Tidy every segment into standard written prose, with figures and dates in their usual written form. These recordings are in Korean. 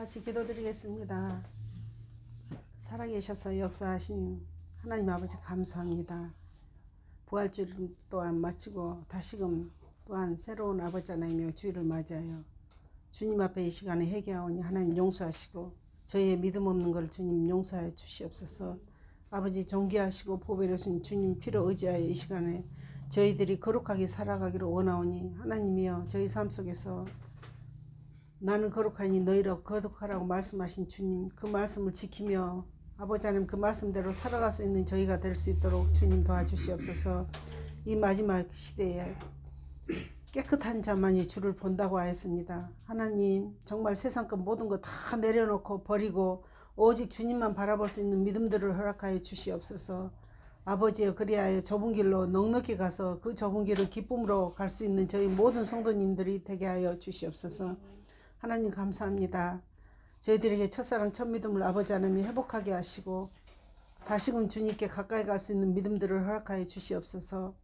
같이 기도드리겠습니다. 살아계셔서 역사하신 하나님 아버지 감사합니다. 부활주일 또한 마치고 다시금 또한 새로운 아버지 하나님의 주일을 맞이하여 주님 앞에 이 시간에 회개하오니 하나님 용서하시고 저희의 믿음 없는 걸 주님 용서하여 주시옵소서. 아버지 존귀하시고 보배로우신 주님 피로 의지하여 이 시간에 저희들이 거룩하게 살아가기를 원하오니 하나님이여 저희 삶 속에서 나는 거룩하니 너희로 거룩하라고 말씀하신 주님 그 말씀을 지키며 아버지 하나님 그 말씀대로 살아갈 수 있는 저희가 될 수 있도록 주님 도와주시옵소서. 이 마지막 시대에 깨끗한 자만이 주를 본다고 하였습니다. 하나님 정말 세상 것 모든 거 다 내려놓고 버리고 오직 주님만 바라볼 수 있는 믿음들을 허락하여 주시옵소서. 아버지여 그리하여 좁은 길로 넉넉히 가서 그 좁은 길을 기쁨으로 갈 수 있는 저희 모든 성도님들이 되게 하여 주시옵소서. 하나님 감사합니다. 저희들에게 첫사랑 첫 믿음을 아버지 하나님이 회복하게 하시고 다시금 주님께 가까이 갈 수 있는 믿음들을 허락하여 주시옵소서.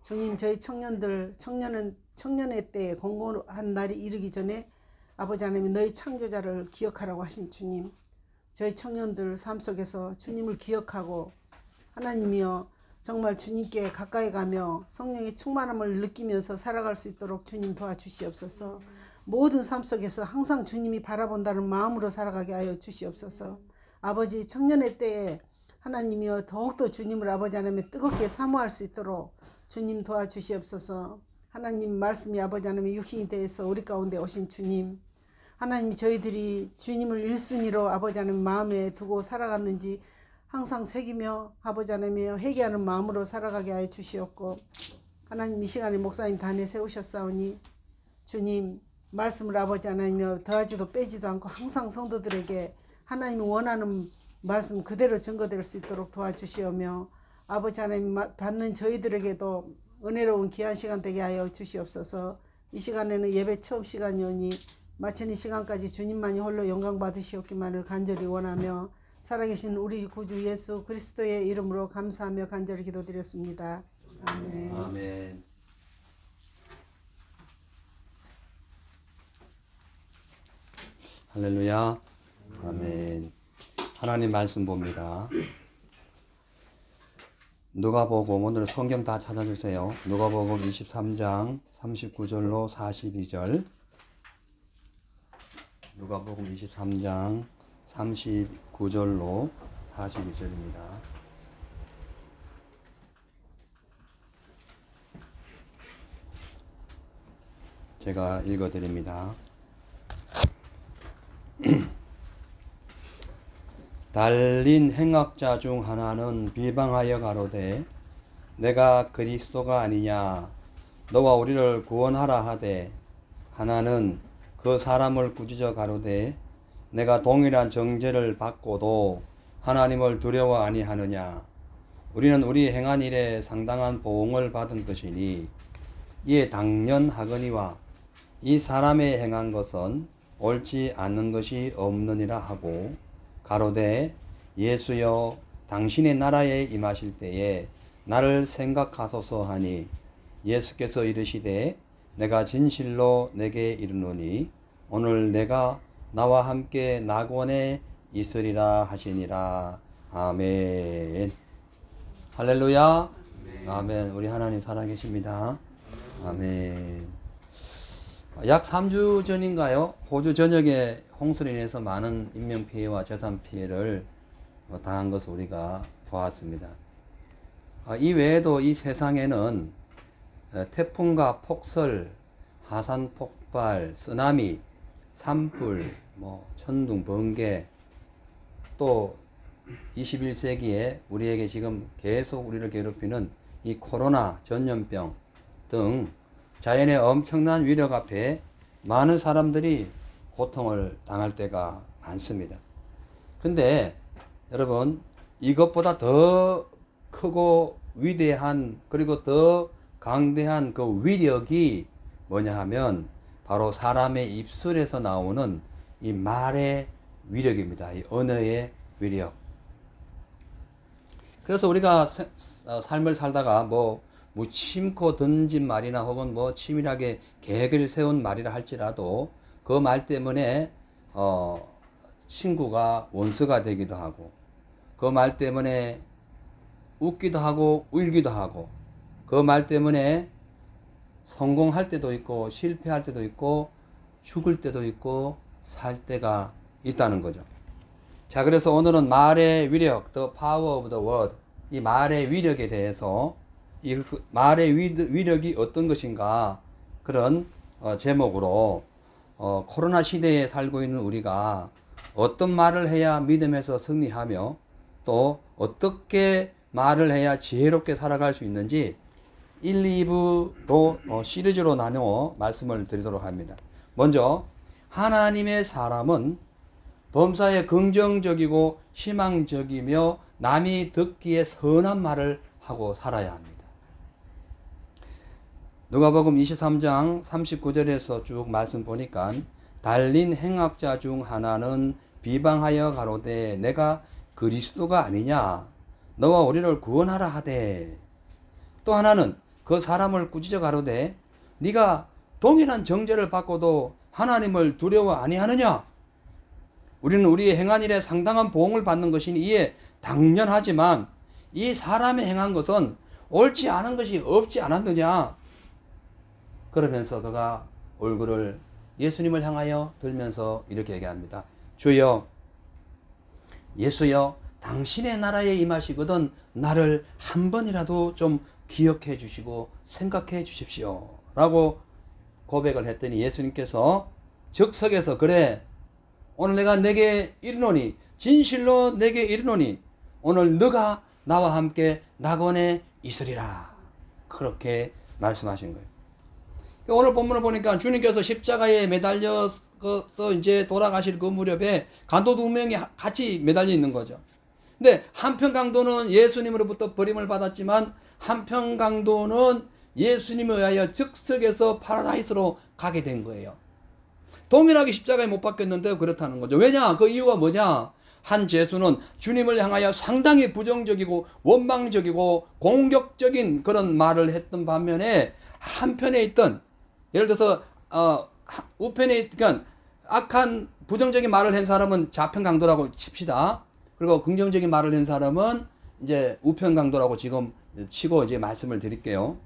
주님 저희 청년의 때에 공고한 날이 이르기 전에 아버지 하나님이 너희 창조자를 기억하라고 하신 주님 저희 청년들 삶 속에서 주님을 기억하고 하나님이여 정말 주님께 가까이 가며 성령의 충만함을 느끼면서 살아갈 수 있도록 주님 도와주시옵소서. 모든 삶 속에서 항상 주님이 바라본다는 마음으로 살아가게 하여 주시옵소서. 아버지 청년의 때에 하나님이여 더욱더 주님을 아버지 하나님의 뜨겁게 사모할 수 있도록 주님 도와주시옵소서. 하나님 말씀이 아버지 하나님의 육신이 되어서 우리 가운데 오신 주님 하나님 저희들이 주님을 1순위로 아버지 하나님 마음에 두고 살아갔는지 항상 새기며 아버지 하나님의 회개하는 마음으로 살아가게 하여 주시옵고 하나님 이 시간에 목사님 단에 세우셨사오니 주님 말씀을 아버지 하나님이여 더하지도 빼지도 않고 항상 성도들에게 하나님이 원하는 말씀 그대로 증거될 수 있도록 도와주시오며 아버지 하나님 받는 저희들에게도 은혜로운 귀한 시간 되게 하여 주시옵소서. 이 시간에는 예배 처음 시간이오니 마치는 시간까지 주님만이 홀로 영광 받으시옵기만을 간절히 원하며 살아계신 우리 구주 예수 그리스도의 이름으로 감사하며 간절히 기도드렸습니다. 아멘. 아멘. 할렐루야. 아멘. 하나님 말씀 봅니다. 누가복음 오늘 성경 다 찾아주세요. 누가복음 23장 39절로 42절. 누가복음 23장 39절로 42절입니다. 제가 읽어드립니다. 달린 행악자 중 하나는 비방하여 가로되 내가 그리스도가 아니냐 너와 우리를 구원하라 하되 하나는 그 사람을 꾸짖어 가로되 내가 동일한 정죄를 받고도 하나님을 두려워 아니하느냐 우리는 우리 행한 일에 상당한 보응을 받은 것이니 이에 당연하거니와 이 사람의 행한 것은 옳지 않는 것이 없느니라 하고 가로되 예수여 당신의 나라에 임하실 때에 나를 생각하소서 하니 예수께서 이르시되 내가 진실로 내게 이르노니 오늘 내가 나와 함께 낙원에 있으리라 하시니라. 아멘. 할렐루야. 아멘. 우리 하나님 살아계십니다. 아멘. 약 3주 전인가요? 호주 전역에 홍수로 인해서 많은 인명피해와 재산피해를 당한 것을 우리가 보았습니다. 이 외에도 이 세상에는 태풍과 폭설, 화산폭발, 쓰나미, 산불, 천둥, 번개, 또 21세기에 우리에게 지금 계속 우리를 괴롭히는 이 코로나, 전염병 등 자연의 엄청난 위력 앞에 많은 사람들이 고통을 당할 때가 많습니다. 근데 여러분 이것보다 더 크고 위대한 그리고 더 강대한 그 위력이 뭐냐 하면 바로 사람의 입술에서 나오는 이 말의 위력입니다. 이 언어의 위력. 그래서 우리가 삶을 살다가 무심코 던진 말이나 혹은 치밀하게 계획을 세운 말이라 할지라도 그 말 때문에 친구가 원수가 되기도 하고, 그 말 때문에 웃기도 하고 울기도 하고, 그 말 때문에 성공할 때도 있고 실패할 때도 있고 죽을 때도 있고 살 때가 있다는 거죠. 자, 그래서 오늘은 말의 위력, the power of the word, 이 말의 위력에 대해서, 이 말의 위력이 어떤 것인가, 그런 제목으로 코로나 시대에 살고 있는 우리가 어떤 말을 해야 믿음에서 승리하며 또 어떻게 말을 해야 지혜롭게 살아갈 수 있는지 1, 2부로 시리즈로 나누어 말씀을 드리도록 합니다. 먼저 하나님의 사람은 범사에 긍정적이고 희망적이며 남이 듣기에 선한 말을 하고 살아야 합니다. 누가복음 23장 39절에서 쭉 말씀 보니까 달린 행악자 중 하나는 비방하여 가로되 내가 그리스도가 아니냐 너와 우리를 구원하라 하되, 또 하나는 그 사람을 꾸짖어 가로되 네가 동일한 정죄를 받고도 하나님을 두려워 아니하느냐. 우리는 우리의 행한 일에 상당한 보응을 받는 것이니 이에 당연하지만 이 사람이 행한 것은 옳지 않은 것이 없지 않았느냐. 그러면서 그가 얼굴을 예수님을 향하여 들면서 이렇게 얘기합니다. 주여, 예수여, 당신의 나라에 임하시거든 나를 한 번이라도 좀 기억해 주시고 생각해 주십시오 라고 고백을 했더니 예수님께서 즉석에서 그래, 오늘 내가 내게 이르노니, 진실로 내게 이르노니 오늘 너가 나와 함께 낙원에 있으리라, 그렇게 말씀하신 거예요. 오늘 본문을 보니까 주님께서 십자가에 매달려서 이제 돌아가실 그 무렵에 강도 2명이 같이 매달려 있는 거죠. 근데 한편 강도는 예수님으로부터 버림을 받았지만 한편 강도는 예수님에 의하여 즉석에서 파라다이스로 가게 된 거예요. 동일하게 십자가에 못 박혔는데 그렇다는 거죠. 왜냐? 그 이유가 뭐냐? 한 죄수는 주님을 향하여 상당히 부정적이고 원망적이고 공격적인 그런 말을 했던 반면에 한편에 있던, 예를 들어서 우편에 있던 악한 부정적인 말을 한 사람은 좌편 강도라고 칩시다. 그리고 긍정적인 말을 한 사람은 이제 우편 강도라고 지금 치고 이제 말씀을 드릴게요.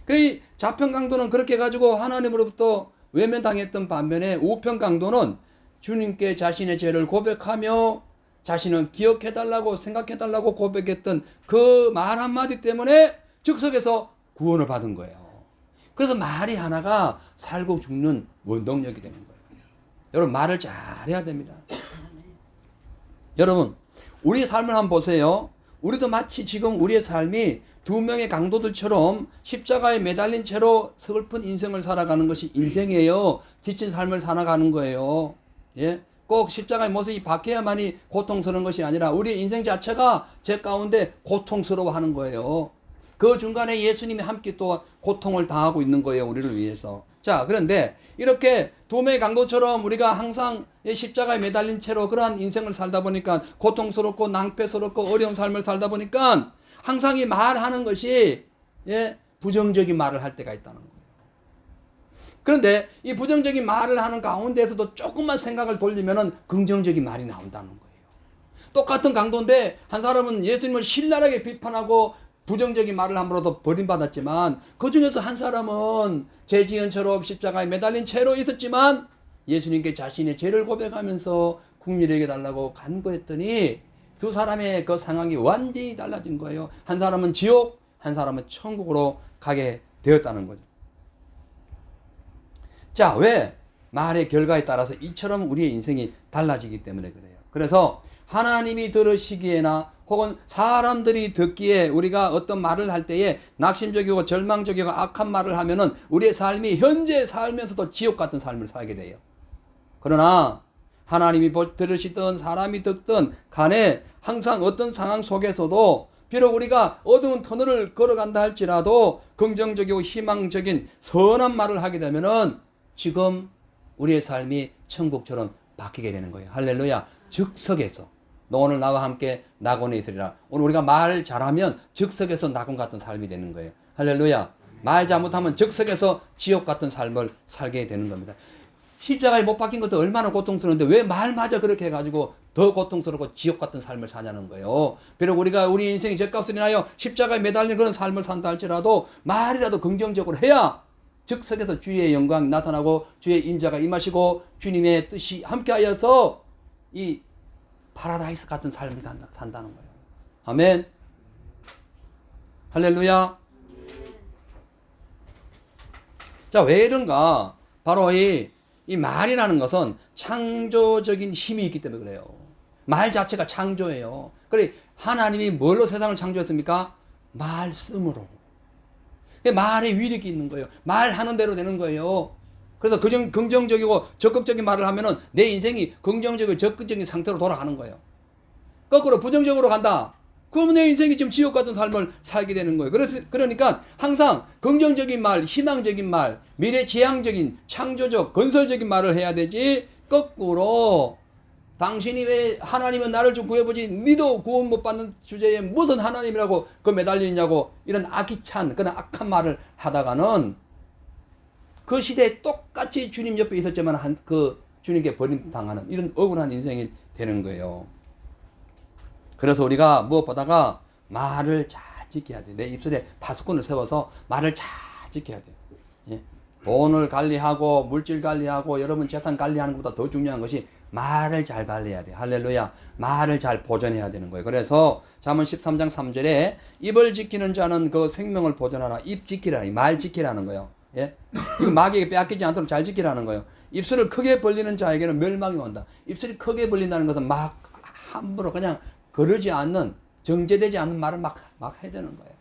그 좌편 강도는 그렇게 해가지고 하나님으로부터 외면당했던 반면에 우편 강도는 주님께 자신의 죄를 고백하며 자신은 기억해달라고 생각해달라고 고백했던 그 말 한마디 때문에 즉석에서 구원을 받은 거예요. 그래서 말이 하나가 살고 죽는 원동력이 되는 거예요. 여러분, 말을 잘해야 됩니다. 여러분, 우리의 삶을 한번 보세요. 우리도 마치 지금 우리의 삶이 2명의 강도들처럼 십자가에 매달린 채로 슬픈 인생을 살아가는 것이 인생이에요. 지친 삶을 살아가는 거예요. 예? 꼭 십자가의 모습이 박혀야만이 고통스러운 것이 아니라 우리의 인생 자체가 제 가운데 고통스러워하는 거예요. 그 중간에 예수님이 함께 또 고통을 당하고 있는 거예요. 우리를 위해서. 자, 그런데 이렇게 2명의 강도처럼 우리가 항상 십자가에 매달린 채로 그러한 인생을 살다 보니까 고통스럽고 낭패스럽고 어려운 삶을 살다 보니까 항상 이 말하는 것이 부정적인 말을 할 때가 있다는 거예요. 그런데 이 부정적인 말을 하는 가운데에서도 조금만 생각을 돌리면은 긍정적인 말이 나온다는 거예요. 똑같은 강도인데 한 사람은 예수님을 신랄하게 비판하고 부정적인 말을 함으로도 버림받았지만 그 중에서 한 사람은 죄 지은 채로 십자가에 매달린 채로 있었지만 예수님께 자신의 죄를 고백하면서 국민에게 달라고 간구했더니 두 사람의 그 상황이 완전히 달라진 거예요. 한 사람은 지옥, 한 사람은 천국으로 가게 되었다는 거죠. 자, 왜? 말의 결과에 따라서 이처럼 우리의 인생이 달라지기 때문에 그래요. 그래서 하나님이 들으시기에나 혹은 사람들이 듣기에 우리가 어떤 말을 할 때에 낙심적이고 절망적이고 악한 말을 하면은 우리의 삶이 현재 살면서도 지옥 같은 삶을 살게 돼요. 그러나 하나님이 들으시든 사람이 듣든 간에 항상 어떤 상황 속에서도 비록 우리가 어두운 터널을 걸어간다 할지라도 긍정적이고 희망적인 선한 말을 하게 되면은 지금 우리의 삶이 천국처럼 바뀌게 되는 거예요. 할렐루야. 즉석에서 너 오늘 나와 함께 낙원에 있으리라. 오늘 우리가 말 잘하면 즉석에서 낙원 같은 삶이 되는 거예요. 할렐루야. 말 잘못하면 즉석에서 지옥 같은 삶을 살게 되는 겁니다. 십자가에 못 박힌 것도 얼마나 고통스러운데 왜 말마저 그렇게 해가지고 더 고통스럽고 지옥 같은 삶을 사냐는 거예요. 비록 우리가 우리 인생이 죗값을 인하여 십자가에 매달리는 그런 삶을 산다 할지라도 말이라도 긍정적으로 해야 즉석에서 주의 영광이 나타나고 주의 임재가 임하시고 주님의 뜻이 함께하여서 이 파라다이스 같은 삶을 산다는 거예요. 아멘. 할렐루야. 자, 왜 이런가? 바로 이 말이라는 것은 창조적인 힘이 있기 때문에 그래요. 말 자체가 창조예요. 그래, 하나님이 뭘로 세상을 창조했습니까? 말씀으로. 말에 위력이 있는 거예요. 말하는 대로 되는 거예요. 그래서 긍정적이고 적극적인 말을 하면은 내 인생이 긍정적이고 적극적인 상태로 돌아가는 거예요. 거꾸로 부정적으로 간다. 그러면 내 인생이 지금 지옥 같은 삶을 살게 되는 거예요. 그러니까 항상 긍정적인 말, 희망적인 말, 미래지향적인, 창조적, 건설적인 말을 해야 되지, 거꾸로 당신이 왜 하나님은 나를 좀 구해보지 니도 구원 못 받는 주제에 무슨 하나님이라고 그 매달리냐고 이런 악의찬 그런 악한 말을 하다가는 그 시대에 똑같이 주님 옆에 있었지만 그 주님께 버림당하는 이런 억울한 인생이 되는 거예요. 그래서 우리가 무엇보다가 말을 잘 지켜야 돼. 내 입술에 파수꾼을 세워서 말을 잘 지켜야 돼. 예? 돈을 관리하고 물질 관리하고 여러분 재산 관리하는 것보다 더 중요한 것이 말을 잘 관리해야 돼. 할렐루야. 말을 잘 보존해야 되는 거예요. 그래서 잠언 13장 3절에 입을 지키는 자는 그 생명을 보존하라. 입 지키라. 말 지키라는 거예요. 예? 이거 마귀에게 빼앗기지 않도록 잘 지키라는 거예요. 입술을 크게 벌리는 자에게는 멸망이 온다. 입술이 크게 벌린다는 것은 막 함부로 그냥 그러지 않는 정제되지 않는 말을 막 해야 되는 거예요.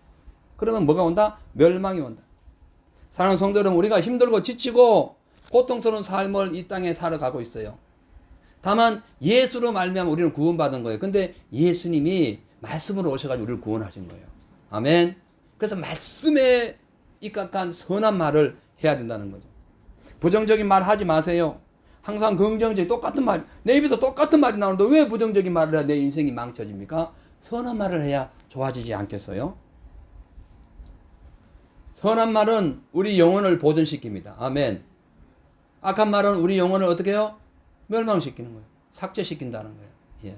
그러면 뭐가 온다? 멸망이 온다. 사랑하는 성도 여러분, 우리가 힘들고 지치고 고통스러운 삶을 이 땅에 살아가고 있어요. 다만 예수로 말미암아 우리는 구원받은 거예요. 근데 예수님이 말씀으로 오셔가지고 우리를 구원하신 거예요. 아멘. 그래서 말씀에 입각한 선한 말을 해야 된다는 거죠. 부정적인 말 하지 마세요. 항상 긍정적인 똑같은 말, 내 입에서 똑같은 말이 나오는데 왜 부정적인 말을 해야 내 인생이 망쳐집니까? 선한 말을 해야 좋아지지 않겠어요? 선한 말은 우리 영혼을 보존시킵니다. 아멘. 악한 말은 우리 영혼을 어떻게 해요? 멸망시키는 거예요. 삭제시킨다는 거예요. 예.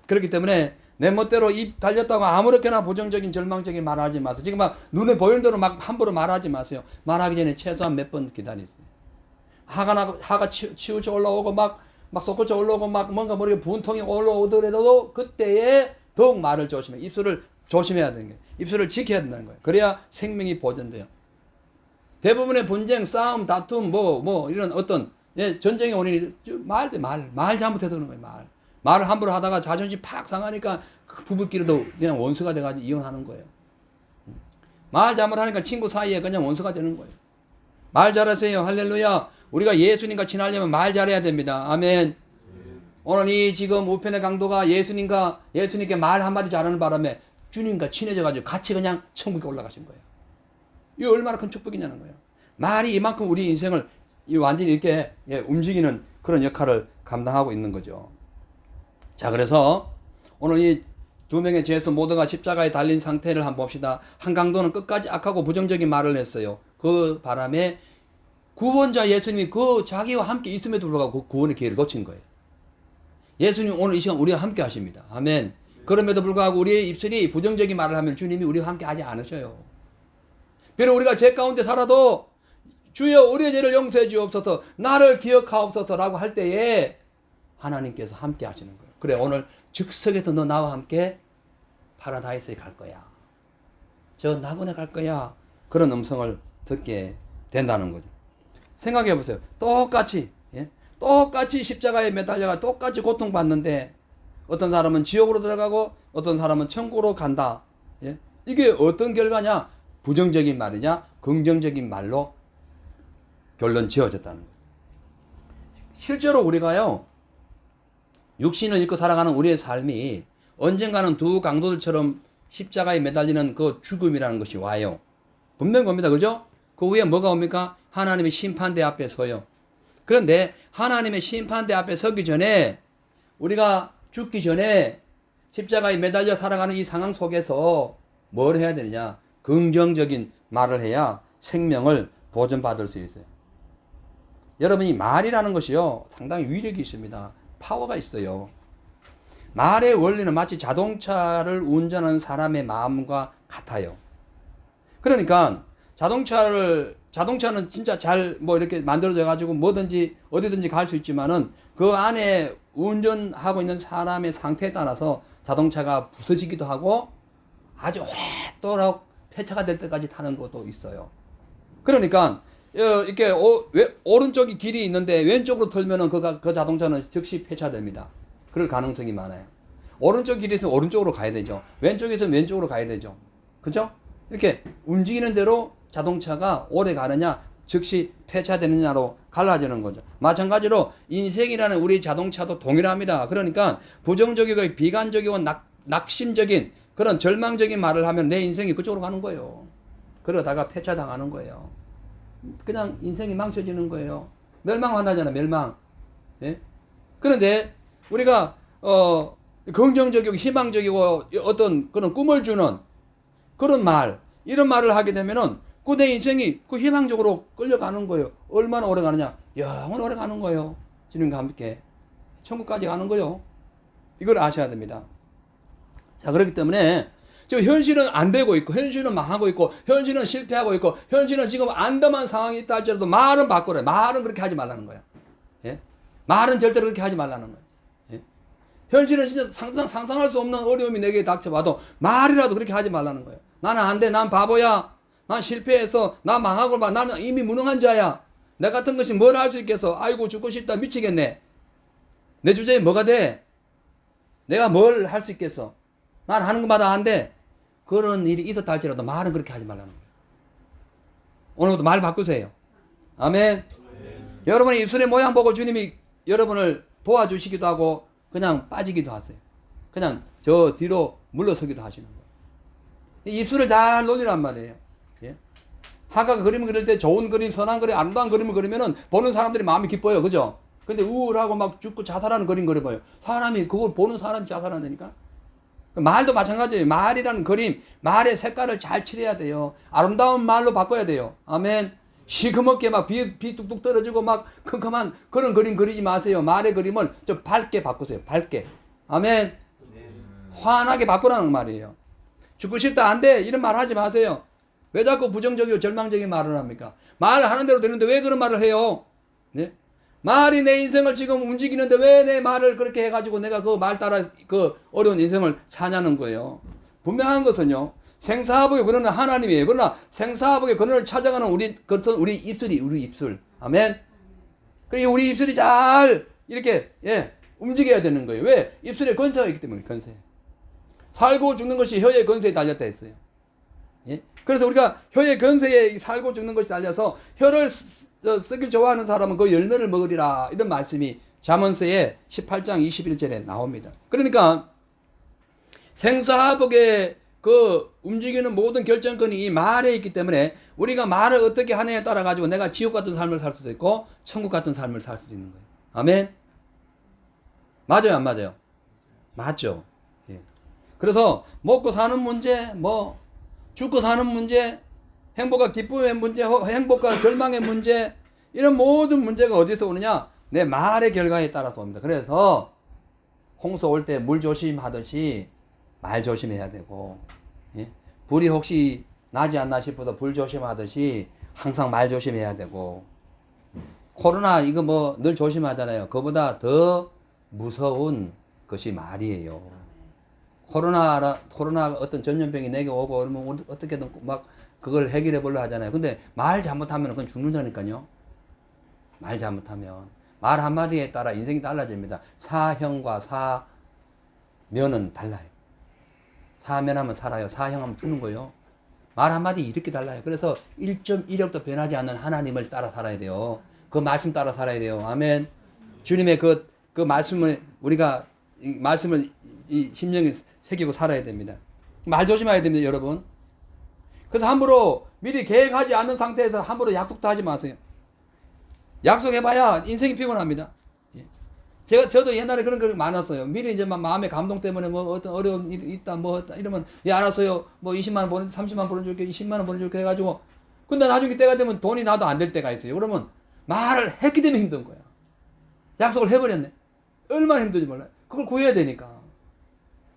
그렇기 때문에 내 멋대로 입 달렸다고 아무렇게나 부정적인 절망적인 말하지 마세요. 지금 막 눈에 보이는 대로 막 함부로 말하지 마세요. 말하기 전에 최소한 몇 번 기다리세요. 화가 치우쳐 올라오고 막 솟구쳐 올라오고 막 뭔가 머리에 분통이 올라오더라도 그때에 더욱 말을 조심해. 입술을 조심해야 되는 거예요. 입술을 지켜야 된다는 거예요. 그래야 생명이 보존돼요. 대부분의 분쟁, 싸움, 다툼, 이런 어떤 전쟁의 원인이 말 잘못해서 그런 거예요. 말을 함부로 하다가 자존심 팍 상하니까 그 부부끼리도 그냥 원수가 돼가지고 이혼하는 거예요. 말 잘못하니까 친구 사이에 그냥 원수가 되는 거예요. 말 잘하세요. 할렐루야. 우리가 예수님과 친하려면 말 잘해야 됩니다. 아멘. 오늘 이 지금 우편의 강도가 예수님께 말 한마디 잘하는 바람에 주님과 친해져가지고 같이 그냥 천국에 올라가신 거예요. 이게 얼마나 큰 축복이냐는 거예요. 말이 이만큼 우리 인생을 완전히 이렇게 움직이는 그런 역할을 감당하고 있는 거죠. 자, 그래서 오늘 이 두 명의 죄수 모두가 십자가에 달린 상태를 한번 봅시다. 한 강도는 끝까지 악하고 부정적인 말을 했어요. 그 바람에 구원자 예수님이 그 자기와 함께 있음에도 불구하고 그 구원의 기회를 놓친 거예요. 예수님 오늘 이 시간 우리와 함께 하십니다. 아멘. 그럼에도 불구하고 우리의 입술이 부정적인 말을 하면 주님이 우리와 함께 하지 않으셔요. 비록 우리가 죄 가운데 살아도 주여 우리의 죄를 용서해 주옵소서, 나를 기억하옵소서라고 할 때에 하나님께서 함께 하시는 거예요. 그래, 오늘 즉석에서 너 나와 함께 파라다이스에 갈 거야. 저 낙원에 갈 거야. 그런 음성을 듣게 된다는 거죠. 생각해 보세요. 똑같이 십자가에 매달려가 똑같이 고통받는데 어떤 사람은 지옥으로 들어가고 어떤 사람은 천국으로 간다. 예? 이게 어떤 결과냐? 부정적인 말이냐? 긍정적인 말로 결론 지어졌다는 거예요. 실제로 우리가요, 육신을 입고 살아가는 우리의 삶이 언젠가는 두 강도들처럼 십자가에 매달리는 그 죽음이라는 것이 와요. 분명히 옵니다. 그죠? 그 후에 뭐가 옵니까? 하나님의 심판대 앞에 서요. 그런데 하나님의 심판대 앞에 서기 전에, 우리가 죽기 전에 십자가에 매달려 살아가는 이 상황 속에서 뭘 해야 되느냐? 긍정적인 말을 해야 생명을 보존받을 수 있어요. 여러분이 말이라는 것이요, 상당히 위력이 있습니다. 파워가 있어요. 말의 원리는 마치 자동차를 운전하는 사람의 마음과 같아요. 그러니까 자동차는 진짜 잘 뭐 이렇게 만들어져 가지고 뭐든지 어디든지 갈 수 있지만은 그 안에 운전하고 있는 사람의 상태에 따라서 자동차가 부서지기도 하고 아주 오랫도록 폐차가 될 때까지 타는 것도 있어요. 그러니까 이렇게 오른쪽이 길이 있는데 왼쪽으로 털면은 그 자동차는 즉시 폐차됩니다. 그럴 가능성이 많아요. 오른쪽 길이 있으면 오른쪽으로 가야 되죠. 왼쪽에 있으면 왼쪽으로 가야 되죠. 그죠? 이렇게 움직이는 대로 자동차가 오래 가느냐 즉시 폐차되느냐로 갈라지는 거죠. 마찬가지로 인생이라는 우리 자동차도 동일합니다. 그러니까 부정적이고 비관적이고 낙심적인 그런 절망적인 말을 하면 내 인생이 그쪽으로 가는 거예요. 그러다가 폐차당하는 거예요. 그냥 인생이 망쳐지는 거예요. 멸망한다잖아, 멸망. 예? 그런데 우리가 긍정적이고 희망적이고 어떤 그런 꿈을 주는 그런 말, 이런 말을 하게 되면은 그 내 인생이 그 희망적으로 끌려가는 거예요. 얼마나 오래 가느냐? 영원 오래 가는 거예요. 주님과 함께 천국까지 가는 거예요. 이걸 아셔야 됩니다. 자, 그렇기 때문에 지금 현실은 안 되고 있고, 현실은 망하고 있고, 현실은 실패하고 있고, 현실은 지금 안담한 상황이 있다 할지라도 말은 바꾸래요. 말은 그렇게 하지 말라는 거예요. 예? 말은 절대로 그렇게 하지 말라는 거예요. 예? 현실은 진짜 상상할 수 없는 어려움이 내게 닥쳐와도 말이라도 그렇게 하지 말라는 거예요. 나는 안 돼. 난 바보야. 난 실패해서 나 망하고 봐. 나는 이미 무능한 자야. 내 같은 것이 뭘 할 수 있겠어. 아이고 죽고 싶다. 미치겠네. 내 주제에 뭐가 돼? 내가 뭘 할 수 있겠어. 난 하는 것마다 안 돼. 그런 일이 있었다 할지라도 말은 그렇게 하지 말라는 거예요. 오늘부터 말 바꾸세요. 아멘. 여러분의 입술의 모양 보고 주님이 여러분을 도와주시기도 하고 그냥 빠지기도 하세요. 그냥 저 뒤로 물러서기도 하시는 거예요. 입술을 잘 놀리란 말이에요. 예? 하가가 그림을 그릴 때 좋은 그림, 선한 그림, 아름다운 그림을 그리면은 보는 사람들이 마음이 기뻐요. 그죠? 근데 우울하고 막 죽고 자살하는 그림 그려봐요. 사람이, 그걸 보는 사람이 자살한다니까? 말도 마찬가지예요. 말이라는 그림, 말의 색깔을 잘 칠해야 돼요. 아름다운 말로 바꿔야 돼요. 아멘. 시커멓게 막 비 뚝뚝 떨어지고 막 컴컴한 그런 그림 그리지 마세요. 말의 그림을 좀 밝게 바꾸세요. 밝게. 아멘. 환하게 바꾸라는 말이에요. 죽고 싶다, 안 돼. 이런 말 하지 마세요. 왜 자꾸 부정적이고 절망적인 말을 합니까? 말을 하는 대로 되는데 왜 그런 말을 해요? 네? 말이 내 인생을 지금 움직이는데 왜 내 말을 그렇게 해가지고 내가 그 말 따라 그 어려운 인생을 사냐는 거예요. 분명한 것은요, 생사화복의 근원은 하나님이에요. 그러나 생사화복의 근원을 찾아가는 그것은 우리 입술이, 우리 입술. 아멘. 그리고 우리 입술이 잘 이렇게, 움직여야 되는 거예요. 왜? 입술에 건세가 있기 때문에, 건세. 살고 죽는 것이 혀의 건세에 달렸다 했어요. 예? 그래서 우리가 혀의 건세에 살고 죽는 것이 달려서 혀를 쓰길 좋아하는 사람은 그 열매를 먹으리라, 이런 말씀이 잠언서의 18장 21절에 나옵니다. 그러니까 생사화복의 그 움직이는 모든 결정권이 이 말에 있기 때문에 우리가 말을 어떻게 하느냐에 따라 가지고 내가 지옥 같은 삶을 살 수도 있고 천국 같은 삶을 살 수도 있는 거예요. 아멘. 맞아요, 안 맞아요? 맞죠. 예. 그래서 먹고 사는 문제, 뭐 죽고 사는 문제, 행복과 기쁨의 문제, 행복과 절망의 문제, 이런 모든 문제가 어디서 오느냐? 내 말의 결과에 따라서 옵니다. 그래서 홍수 올 때 물 조심하듯이 말 조심해야 되고, 예? 불이 혹시 나지 않나 싶어서 불 조심하듯이 항상 말 조심해야 되고, 코로나 이거 뭐 늘 조심하잖아요. 그보다 더 무서운 것이 말이에요. 코로나 어떤 전염병이 내게 오고 그러면 어떻게든 막 그걸 해결해 보려 하잖아요. 근데 말 잘못하면 그건 죽는다니까요. 말 잘못하면. 말 한마디에 따라 인생이 달라집니다. 사형과 사면은 달라요. 사면하면 살아요. 사형하면 죽는 거예요. 말 한마디 이렇게 달라요. 그래서 1.1억도 변하지 않는 하나님을 따라 살아야 돼요. 그 말씀 따라 살아야 돼요. 아멘. 주님의 그 말씀을 우리가 이 말씀을 이 심령에 새기고 살아야 됩니다. 말 조심해야 됩니다, 여러분. 그래서 함부로 미리 계획하지 않은 상태에서 함부로 약속도 하지 마세요. 약속해봐야 인생이 피곤합니다. 저도 옛날에 그런 거 많았어요. 미리 이제 막 마음의 감동 때문에 뭐 어떤 어려운 일이 있다, 뭐 이러면, 알았어요. 뭐 20만 원 30만 원 보내줄게, 20만 원 보내줄게 해가지고. 근데 나중에 때가 되면 돈이 나도 안 될 때가 있어요. 그러면 말을 했기 때문에 힘든 거야. 약속을 해버렸네. 얼마나 힘든지 몰라요. 그걸 구해야 되니까.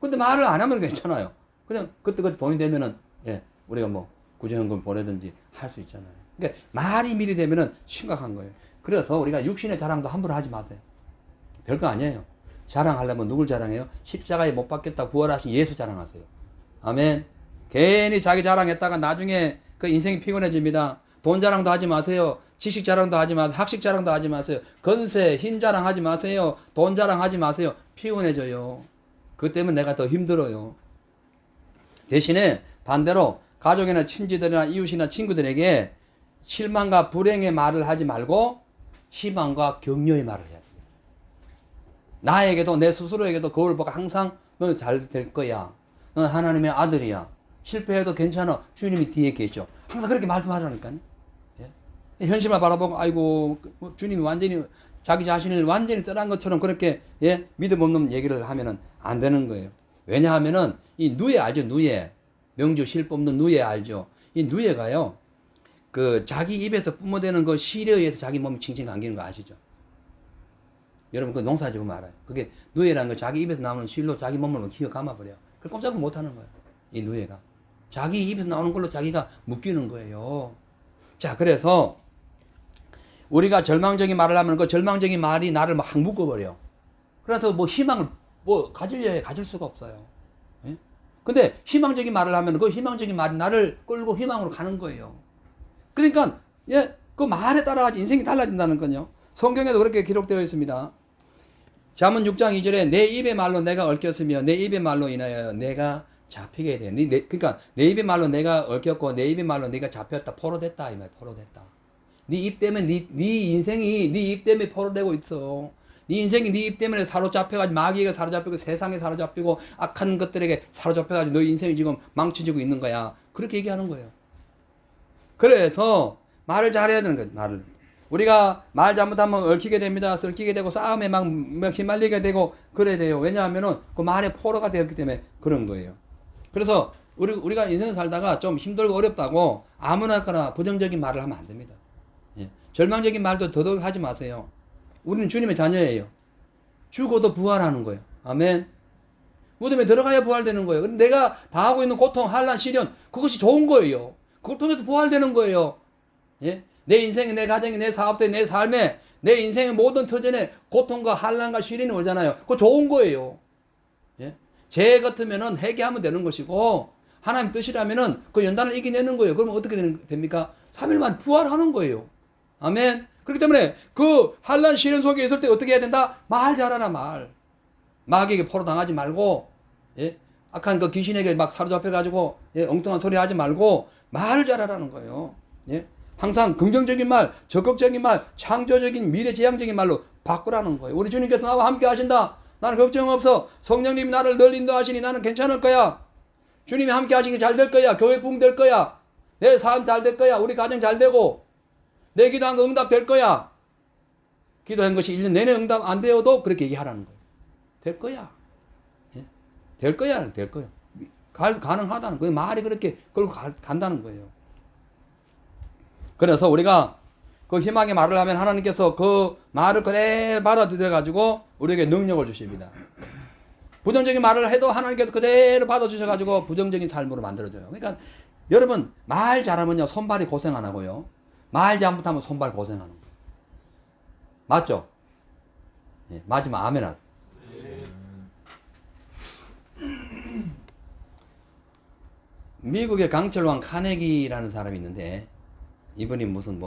근데 말을 안 하면 괜찮아요. 그냥 그때 돈이 되면은, 예, 우리가 뭐 구제연금 보내든지 할 수 있잖아요. 그러니까 말이 미리 되면은 심각한 거예요. 그래서 우리가 육신의 자랑도 함부로 하지 마세요. 별거 아니에요. 자랑하려면 누굴 자랑해요? 십자가에 못 박혔다 부활하신 예수 자랑하세요. 아멘. 괜히 자기 자랑했다가 나중에 그 인생이 피곤해집니다. 돈 자랑도 하지 마세요. 지식 자랑도 하지 마세요. 학식 자랑도 하지 마세요. 건세, 힘 자랑 하지 마세요. 돈 자랑 하지 마세요. 피곤해져요. 그것 때문에 내가 더 힘들어요. 대신에 반대로 가족이나 친지들이나 이웃이나 친구들에게 실망과 불행의 말을 하지 말고 희망과 격려의 말을 해야 돼요. 나에게도 내 스스로에게도 거울 보고 항상 너는 잘 될 거야. 너는 하나님의 아들이야. 실패해도 괜찮아. 주님이 뒤에 계셔. 항상 그렇게 말씀하라니까요. 예? 현실만 바라보고 아이고 주님이 완전히 자기 자신을 완전히 떠난 것처럼 그렇게, 예, 믿음 없는 얘기를 하면은 안 되는 거예요. 왜냐하면은 이 누에 알죠? 누에. 명주 실 뽑는 누에 알죠? 이 누에가요. 그 자기 입에서 뿜어대는 그 실에 의해서 자기 몸이 칭칭 감기는 거 아시죠? 여러분 그 농사 지으면 알아요. 그게 누에라는 거 자기 입에서 나오는 실로 자기 몸을 기어 감아버려요. 그 꼼짝을 못 하는 거예요. 이 누에가. 자기 입에서 나오는 걸로 자기가 묶이는 거예요. 자, 그래서 우리가 절망적인 말을 하면 그 절망적인 말이 나를 막 묶어버려. 그래서 뭐 희망을 뭐 가지려 해 가질 수가 없어요. 예? 근데 희망적인 말을 하면 그 희망적인 말이 나를 끌고 희망으로 가는 거예요. 그러니까, 예, 그 말에 따라가지 인생이 달라진다는 건요. 성경에도 그렇게 기록되어 있습니다. 잠언 6장 2절에 내 입의 말로 내가 얽혔으며 내 입의 말로 인하여 내가 잡히게 돼. 그러니까 내 입의 말로 내가 얽혔고 내 입의 말로 네가 잡혔다. 포로됐다. 이 말, 포로됐다. 네 입 때문에 네 인생이 네 입 때문에 포로되고 있어. 네 인생이 네 입 때문에 사로잡혀가지고 마귀에게 사로잡히고 세상에 사로잡히고 악한 것들에게 사로잡혀가지고 너 인생이 지금 망쳐지고 있는 거야. 그렇게 얘기하는 거예요. 그래서 말을 잘해야 되는 거예요. 말을. 우리가 말 잘못하면 얽히게 됩니다. 얽히게 되고 싸움에 막 휘말리게 되고 그래야 돼요. 왜냐하면은 그 말에 포로가 되었기 때문에 그런 거예요. 그래서 우리가 인생 살다가 좀 힘들고 어렵다고 아무나거나 부정적인 말을 하면 안 됩니다. 예. 절망적인 말도 더더욱 하지 마세요. 우리는 주님의 자녀예요. 죽어도 부활하는 거예요. 아멘. 무덤에 들어가야 부활되는 거예요. 근데 내가 당하고 있는 고통, 환난, 시련 그것이 좋은 거예요. 그걸 통해서 부활되는 거예요. 예? 내 인생에, 내 가정에, 내 사업에, 내 삶에, 내 인생의 모든 터전에 고통과 환난과 시련이 오잖아요. 그거 좋은 거예요. 예? 죄 같으면은 회개하면 되는 것이고 하나님 뜻이라면은 그 연단을 이겨내는 거예요. 그러면 어떻게 됩니까? 3일 만에 부활하는 거예요. 아멘. 그렇기 때문에 그 환난 시련 속에 있을 때 어떻게 해야 된다? 말 잘하라 말. 마귀에게 포로 당하지 말고, 예? 악한 그 귀신에게 막 사로잡혀 가지고, 예? 엉뚱한 소리 하지 말고 말을 잘하라는 거예요. 예? 항상 긍정적인 말, 적극적인 말, 창조적인 미래지향적인 말로 바꾸라는 거예요. 우리 주님께서 나와 함께 하신다. 나는 걱정 없어. 성령님이 나를 늘 인도하시니 나는 괜찮을 거야. 주님이 함께 하시니 잘 될 거야. 교회 붕 될 거야. 내 삶 잘 될 거야. 우리 가정 잘 되고 내 기도한 거 응답 될 거야. 기도한 것이 1년 내내 응답 안 되어도 그렇게 얘기하라는 거예요. 될 거야. 예? 될 거야. 될 거야. 가능하다는 거예요. 말이 그렇게 끌고 간다는 거예요. 그래서 우리가 그 희망의 말을 하면 하나님께서 그 말을 그대로 받아들여가지고 우리에게 능력을 주십니다. 부정적인 말을 해도 하나님께서 그대로 받아주셔가지고 부정적인 삶으로 만들어줘요. 그러니까 여러분 말 잘하면요 손발이 고생 안 하고요. 말 잘못하면 손발 고생하는 거예요. 맞죠? 예, 맞으면 아멘 하세요. 미국의 강철왕 카네기라는 사람이 있는데 이분이 무슨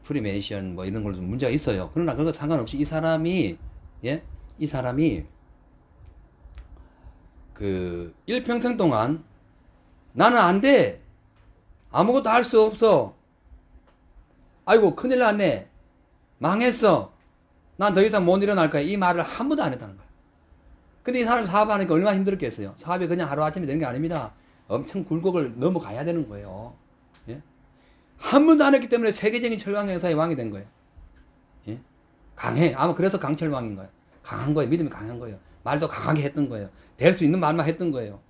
프리메이션 뭐 이런 걸 좀 문제가 있어요. 그러나 그거 상관없이 이 사람이 그 일평생 동안 나는 안 돼. 아무것도 할 수 없어. 아이고 큰일 났네. 망했어. 난 더 이상 못 일어날 거야. 이 말을 한 번도 안 했다는 거야. 근데 이 사람이 사업하니까 얼마나 힘들었겠어요. 사업이 그냥 하루아침에 되는 게 아닙니다. 엄청 굴곡을 넘어가야 되는 거예요. 예? 한 번도 안 했기 때문에 세계적인 철강 회사의 왕이 된 거예요. 예? 강해. 아마 그래서 강철왕인 거예요. 강한 거예요. 믿음이 강한 거예요. 말도 강하게 했던 거예요. 될 수 있는 말만 했던 거예요.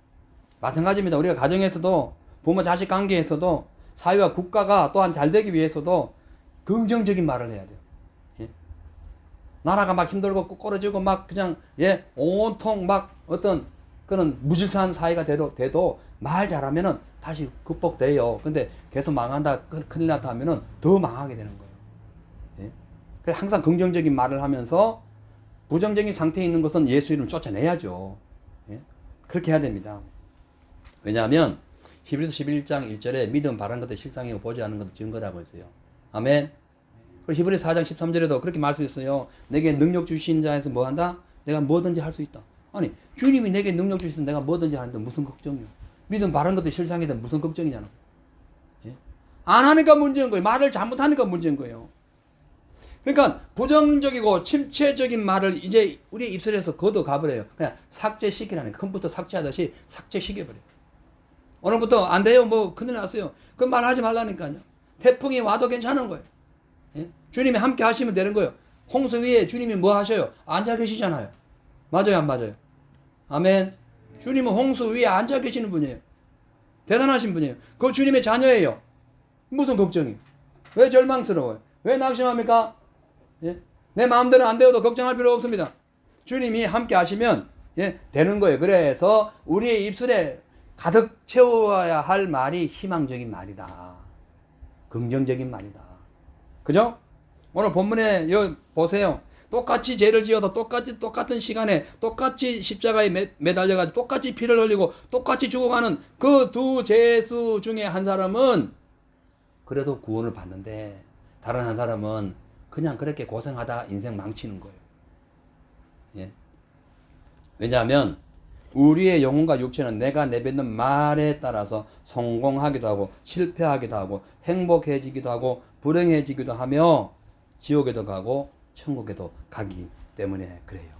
마찬가지입니다. 우리가 가정에서도 부모 자식 관계에서도 사회와 국가가 또한 잘 되기 위해서도 긍정적인 말을 해야 돼요. 예? 나라가 막 힘들고 꼬꾸러지고 막 그냥 온통 막 어떤 그런 무질서한 사회가 돼도 말 잘하면은 다시 극복돼요. 근데 계속 망한다, 큰일 났다 하면은 더 망하게 되는 거예요. 예? 그래서 항상 긍정적인 말을 하면서 부정적인 상태에 있는 것은 예수 이름을 쫓아내야죠. 예? 그렇게 해야 됩니다. 왜냐하면 히브리서 11장 1절에 믿음 바라는 것도 실상이고 보지 않는 것도 증거라고 했어요. 아멘. 그리고 히브리서 4장 13절에도 그렇게 말씀했어요. 내게 능력 주신 자에서 뭐 한다? 내가 뭐든지 할 수 있다. 아니 주님이 내게 능력 주셔서 내가 뭐든지 하는데 무슨 걱정이요? 믿음 바라는 것도 실상이든 무슨 걱정이냐는. 예? 안 하니까 문제인 거예요. 말을 잘못하니까 문제인 거예요. 그러니까 부정적이고 침체적인 말을 이제 우리 입술에서 걷어 가버려요. 그냥 삭제시키라는, 컴퓨터 삭제하듯이 삭제시켜버려요. 오늘부터 안 돼요. 뭐 큰일 났어요. 그 말 하지 말라니까요. 태풍이 와도 괜찮은 거예요. 예? 주님이 함께 하시면 되는 거예요. 홍수 위에 주님이 뭐 하셔요? 앉아 계시잖아요. 맞아요, 안 맞아요? 아멘. 주님은 홍수 위에 앉아 계시는 분이에요. 대단하신 분이에요. 그 주님의 자녀예요. 무슨 걱정이? 왜 절망스러워요? 왜 낙심합니까? 예? 내 마음대로 안 되어도 걱정할 필요 없습니다. 주님이 함께 하시면 되는 거예요. 그래서 우리의 입술에 가득 채워야 할 말이 희망적인 말이다. 긍정적인 말이다. 그죠? 오늘 본문에 여기 보세요. 똑같이 죄를 지어도 똑같은 시간에 똑같이 십자가에 매달려가지고 똑같이 피를 흘리고 똑같이 죽어가는 그 두 죄수 중에 한 사람은 그래도 구원을 받는데 다른 한 사람은 그냥 그렇게 고생하다 인생 망치는 거예요. 예. 왜냐하면 우리의 영혼과 육체는 내가 내뱉는 말에 따라서 성공하기도 하고 실패하기도 하고 행복해지기도 하고 불행해지기도 하며 지옥에도 가고 천국에도 가기 때문에 그래요.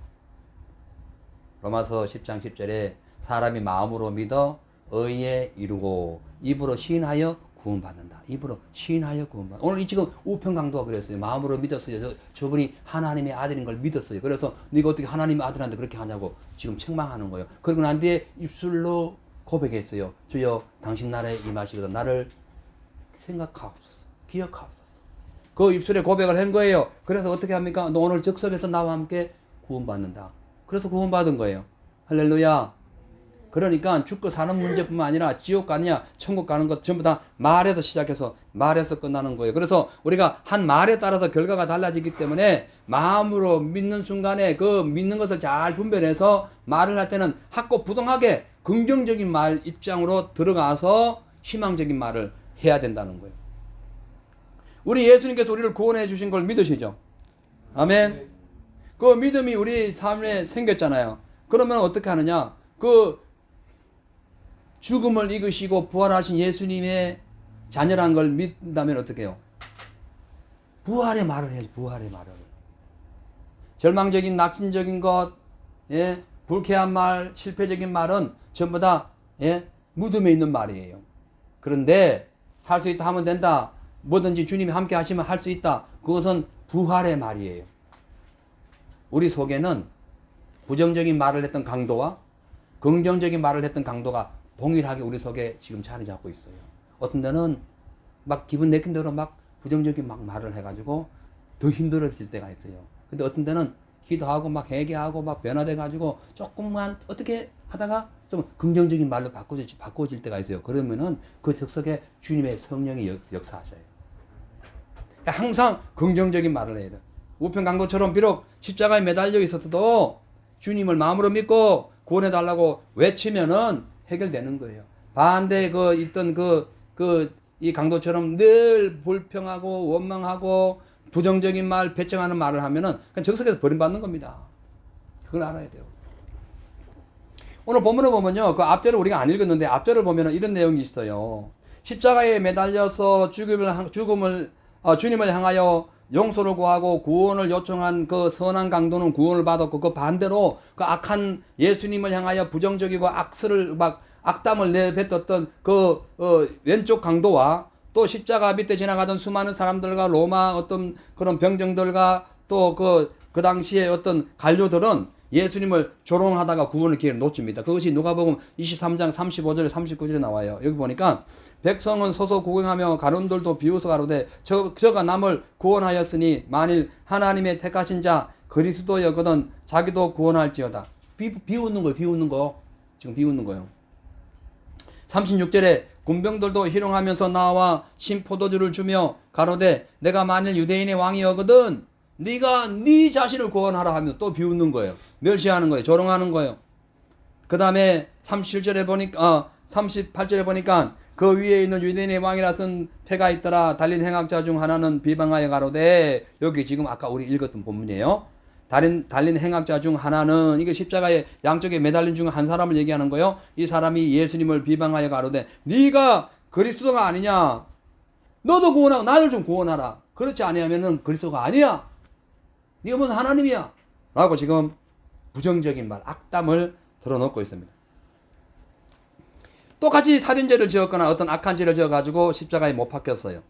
로마서 10장 10절에 사람이 마음으로 믿어 의에 이르고 입으로 시인하여 구원받는다. 입으로 시인하여 구원받는다. 오늘 이 지금 우편 강도가 그랬어요. 마음으로 믿었어요. 저분이 하나님의 아들인 걸 믿었어요. 그래서 네가 어떻게 하나님의 아들한테 그렇게 하냐고 지금 책망하는 거예요. 그러고 난 뒤에 입술로 고백했어요. 주여 당신 나라에 임하시거든 나를 생각하옵소서. 기억하옵소서. 그 입술에 고백을 한 거예요. 그래서 어떻게 합니까? 너 오늘 즉석에서 나와 함께 구원받는다. 그래서 구원받은 거예요. 할렐루야. 그러니까 죽고 사는 문제뿐만 아니라 지옥 가느냐 천국 가는 것 전부 다 말에서 시작해서 말에서 끝나는 거예요. 그래서 우리가 한 말에 따라서 결과가 달라지기 때문에 마음으로 믿는 순간에 그 믿는 것을 잘 분별해서 말을 할 때는 학고부동하게 긍정적인 말 입장으로 들어가서 희망적인 말을 해야 된다는 거예요. 우리 예수님께서 우리를 구원해 주신 걸 믿으시죠? 아멘. 그 믿음이 우리 삶에 생겼잖아요. 그러면 어떻게 하느냐? 그 죽음을 이기시고 부활하신 예수님의 자녀란 걸 믿는다면 어떻게 해요? 부활의 말을 해야지. 부활의 말을. 절망적인 낙심적인 것, 불쾌한 말, 실패적인 말은 전부 다 무덤에 있는 말이에요. 그런데 할 수 있다 하면 된다. 뭐든지 주님이 함께 하시면 할 수 있다. 그것은 부활의 말이에요. 우리 속에는 부정적인 말을 했던 강도와 긍정적인 말을 했던 강도가 동일하게 우리 속에 지금 자리 잡고 있어요. 어떤 데는 막 기분 내킨 대로 막 부정적인 막 말을 해가지고 더 힘들어질 때가 있어요. 근데 어떤 데는 기도하고 막 회개하고 막 변화돼가지고 조금만 어떻게 하다가 좀 긍정적인 말로 바꿔질 때가 있어요. 그러면은 그 적석에 주님의 성령이 역사하셔요. 항상 긍정적인 말을 해야 돼요. 우편 강도처럼 비록 십자가에 매달려 있었어도 주님을 마음으로 믿고 구원해달라고 외치면은 해결되는 거예요. 반대 있던 이 강도처럼 늘 불평하고 원망하고 부정적인 말, 배척하는 말을 하면은 그냥 적석에서 버림받는 겁니다. 그걸 알아야 돼요. 오늘 본문을 보면요. 그 앞절을 우리가 안 읽었는데 앞절을 보면은 이런 내용이 있어요. 십자가에 매달려서 주님을 향하여 용서를 구하고 구원을 요청한 그 선한 강도는 구원을 받았고 그 반대로 그 악한 예수님을 향하여 부정적이고 악담을 내뱉었던 왼쪽 강도와 또 십자가 밑에 지나가던 수많은 사람들과 로마 어떤 그런 병정들과 또 그 당시에 어떤 관료들은 예수님을 조롱하다가 구원의 기회를 놓칩니다. 그것이 누가복음 23장 35절에 39절에 나와요. 여기 보니까 백성은 서서 구경하며 가론들도 비웃어 가로되 저가 남을 구원하였으니 만일 하나님의 택하신 자 그리스도였거든 자기도 구원할지어다. 비웃는 거예요. 비웃는 거. 지금 비웃는 거예요. 36절에 군병들도 희롱하면서 나와 신포도주를 주며 가로되 내가 만일 유대인의 왕이었거든 네가 네 자신을 구원하라 하면 또 비웃는 거예요. 멸시하는 거예요. 조롱하는 거예요. 그 다음에 37절에 보니까 38절에 보니까 그 위에 있는 유대인의 왕이라 쓴 패가 있더라. 달린 행악자 중 하나는 비방하여 가로되 여기 지금 아까 우리 읽었던 본문이에요. 달린 행악자 중 하나는 이게 십자가에 양쪽에 매달린 중 한 사람을 얘기하는 거예요. 이 사람이 예수님을 비방하여 가로되 네가 그리스도가 아니냐. 너도 구원하고 나를 좀 구원하라. 그렇지 아니하면은 그리스도가 아니야. 네가 무슨 하나님이야. 라고 지금 부정적인 말, 악담을 들어놓고 있습니다. 똑같이 살인죄를 지었거나 어떤 악한 죄를 지어가지고 십자가에 못 박혔어요.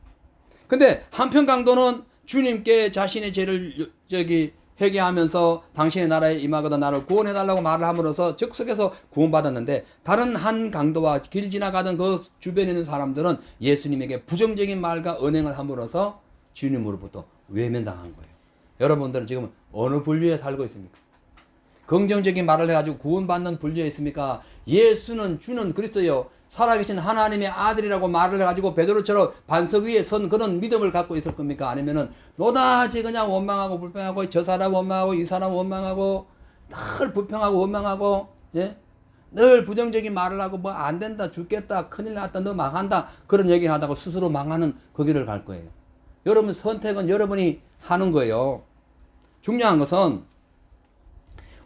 근데 한편 강도는 주님께 자신의 죄를 회개하면서 당신의 나라에 임하거든 나를 구원해달라고 말을 함으로써 즉석에서 구원받았는데 다른 한 강도와 길 지나가던 그 주변에 있는 사람들은 예수님에게 부정적인 말과 언행을 함으로써 주님으로부터 외면당한 거예요. 여러분들은 지금 어느 분류에 살고 있습니까? 긍정적인 말을 해가지고 구원받는 분류에 있습니까? 예수는 주는 그리스도요 살아계신 하나님의 아들이라고 말을 해가지고 베드로처럼 반석 위에 선 그런 믿음을 갖고 있을 겁니까? 아니면은 노다지 그냥 원망하고 불평하고 저 사람 원망하고 이 사람 원망하고 늘 불평하고 원망하고 예? 늘 부정적인 말을 하고 뭐 안 된다 죽겠다 큰일 났다 너 망한다 그런 얘기하다가 스스로 망하는 그 길을 갈 거예요. 여러분 선택은 여러분이 하는 거예요. 중요한 것은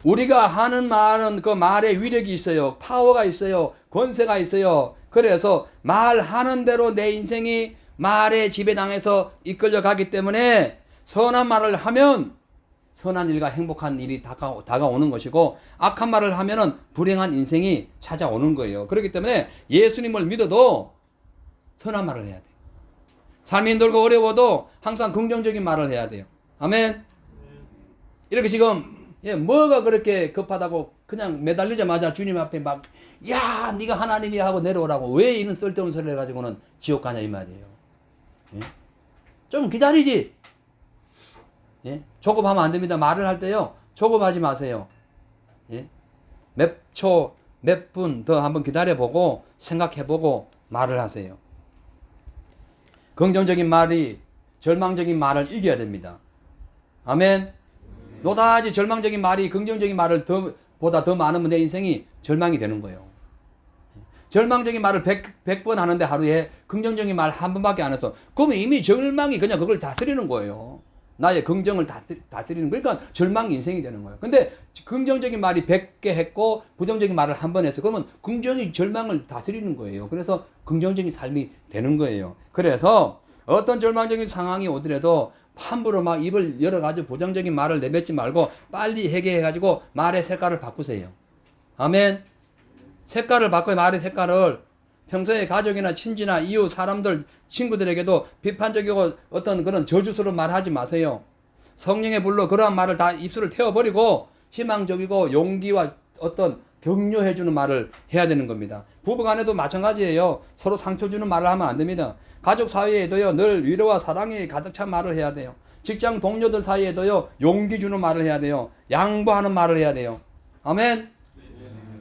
우리가 하는 말은 그 말에 위력이 있어요. 파워가 있어요. 권세가 있어요. 그래서 말하는 대로 내 인생이 말에 지배당해서 이끌려 가기 때문에 선한 말을 하면 선한 일과 행복한 일이 다가오는 것이고 악한 말을 하면은 불행한 인생이 찾아오는 거예요. 그렇기 때문에 예수님을 믿어도 선한 말을 해야 돼요. 삶이 힘들고 어려워도 항상 긍정적인 말을 해야 돼요. 아멘. 이렇게 지금 뭐가 그렇게 급하다고 그냥 매달리자마자 주님 앞에 막 야 네가 하나님이야 하고 내려오라고 왜 이런 쓸데없는 소리를 해가지고는 지옥 가냐 이 말이에요. 예? 좀 기다리지. 예? 조급하면 안 됩니다. 말을 할 때요 조급하지 마세요. 예? 몇 초, 몇 분 더 한번 기다려보고 생각해보고 말을 하세요. 긍정적인 말이 절망적인 말을 이겨야 됩니다. 아멘. 노다지 절망적인 말이 긍정적인 말을 보다 더 많으면 내 인생이 절망이 되는 거예요. 절망적인 말을 100번 하는데 하루에 긍정적인 말 한 번밖에 안 해서 그러면 이미 절망이 그냥 그걸 다스리는 거예요. 나의 긍정을 다스리는 거예요. 그러니까 절망이 인생이 되는 거예요. 근데 긍정적인 말이 100개 했고 부정적인 말을 한 번 했어. 그러면 긍정이 절망을 다스리는 거예요. 그래서 긍정적인 삶이 되는 거예요. 그래서 어떤 절망적인 상황이 오더라도 함부로 막 입을 열어가지고 부정적인 말을 내뱉지 말고 빨리 해결해가지고 말의 색깔을 바꾸세요. 아멘. 색깔을 바꿔요. 말의 색깔을. 평소에 가족이나 친지나 이웃 사람들 친구들에게도 비판적이고 어떤 그런 저주스러운 말 하지 마세요. 성령의 불로 그러한 말을 다 입술을 태워버리고 희망적이고 용기와 어떤 격려해주는 말을 해야 되는 겁니다. 부부간에도 마찬가지예요. 서로 상처 주는 말을 하면 안 됩니다. 가족 사이에도요 늘 위로와 사랑이 가득 찬 말을 해야 돼요. 직장 동료들 사이에도요 용기 주는 말을 해야 돼요. 양보하는 말을 해야 돼요. 아멘.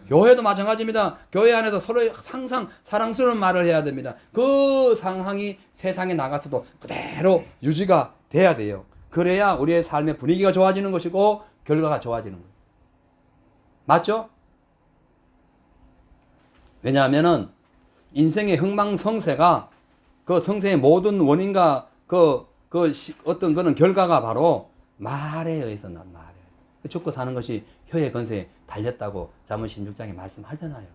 교회도 마찬가지입니다. 교회 안에서 서로 항상 사랑스러운 말을 해야 됩니다. 그 상황이 세상에 나가서도 그대로 유지가 돼야 돼요. 그래야 우리의 삶의 분위기가 좋아지는 것이고 결과가 좋아지는 거예요. 맞죠? 왜냐하면은 인생의 흥망성쇠가 그 성쇠의 모든 원인과 어떤 그런 결과가 바로 말에 의해서 난 말이에요. 죽고 사는 것이 혀의 건세에 달렸다고 잠언 16장에 말씀하잖아요.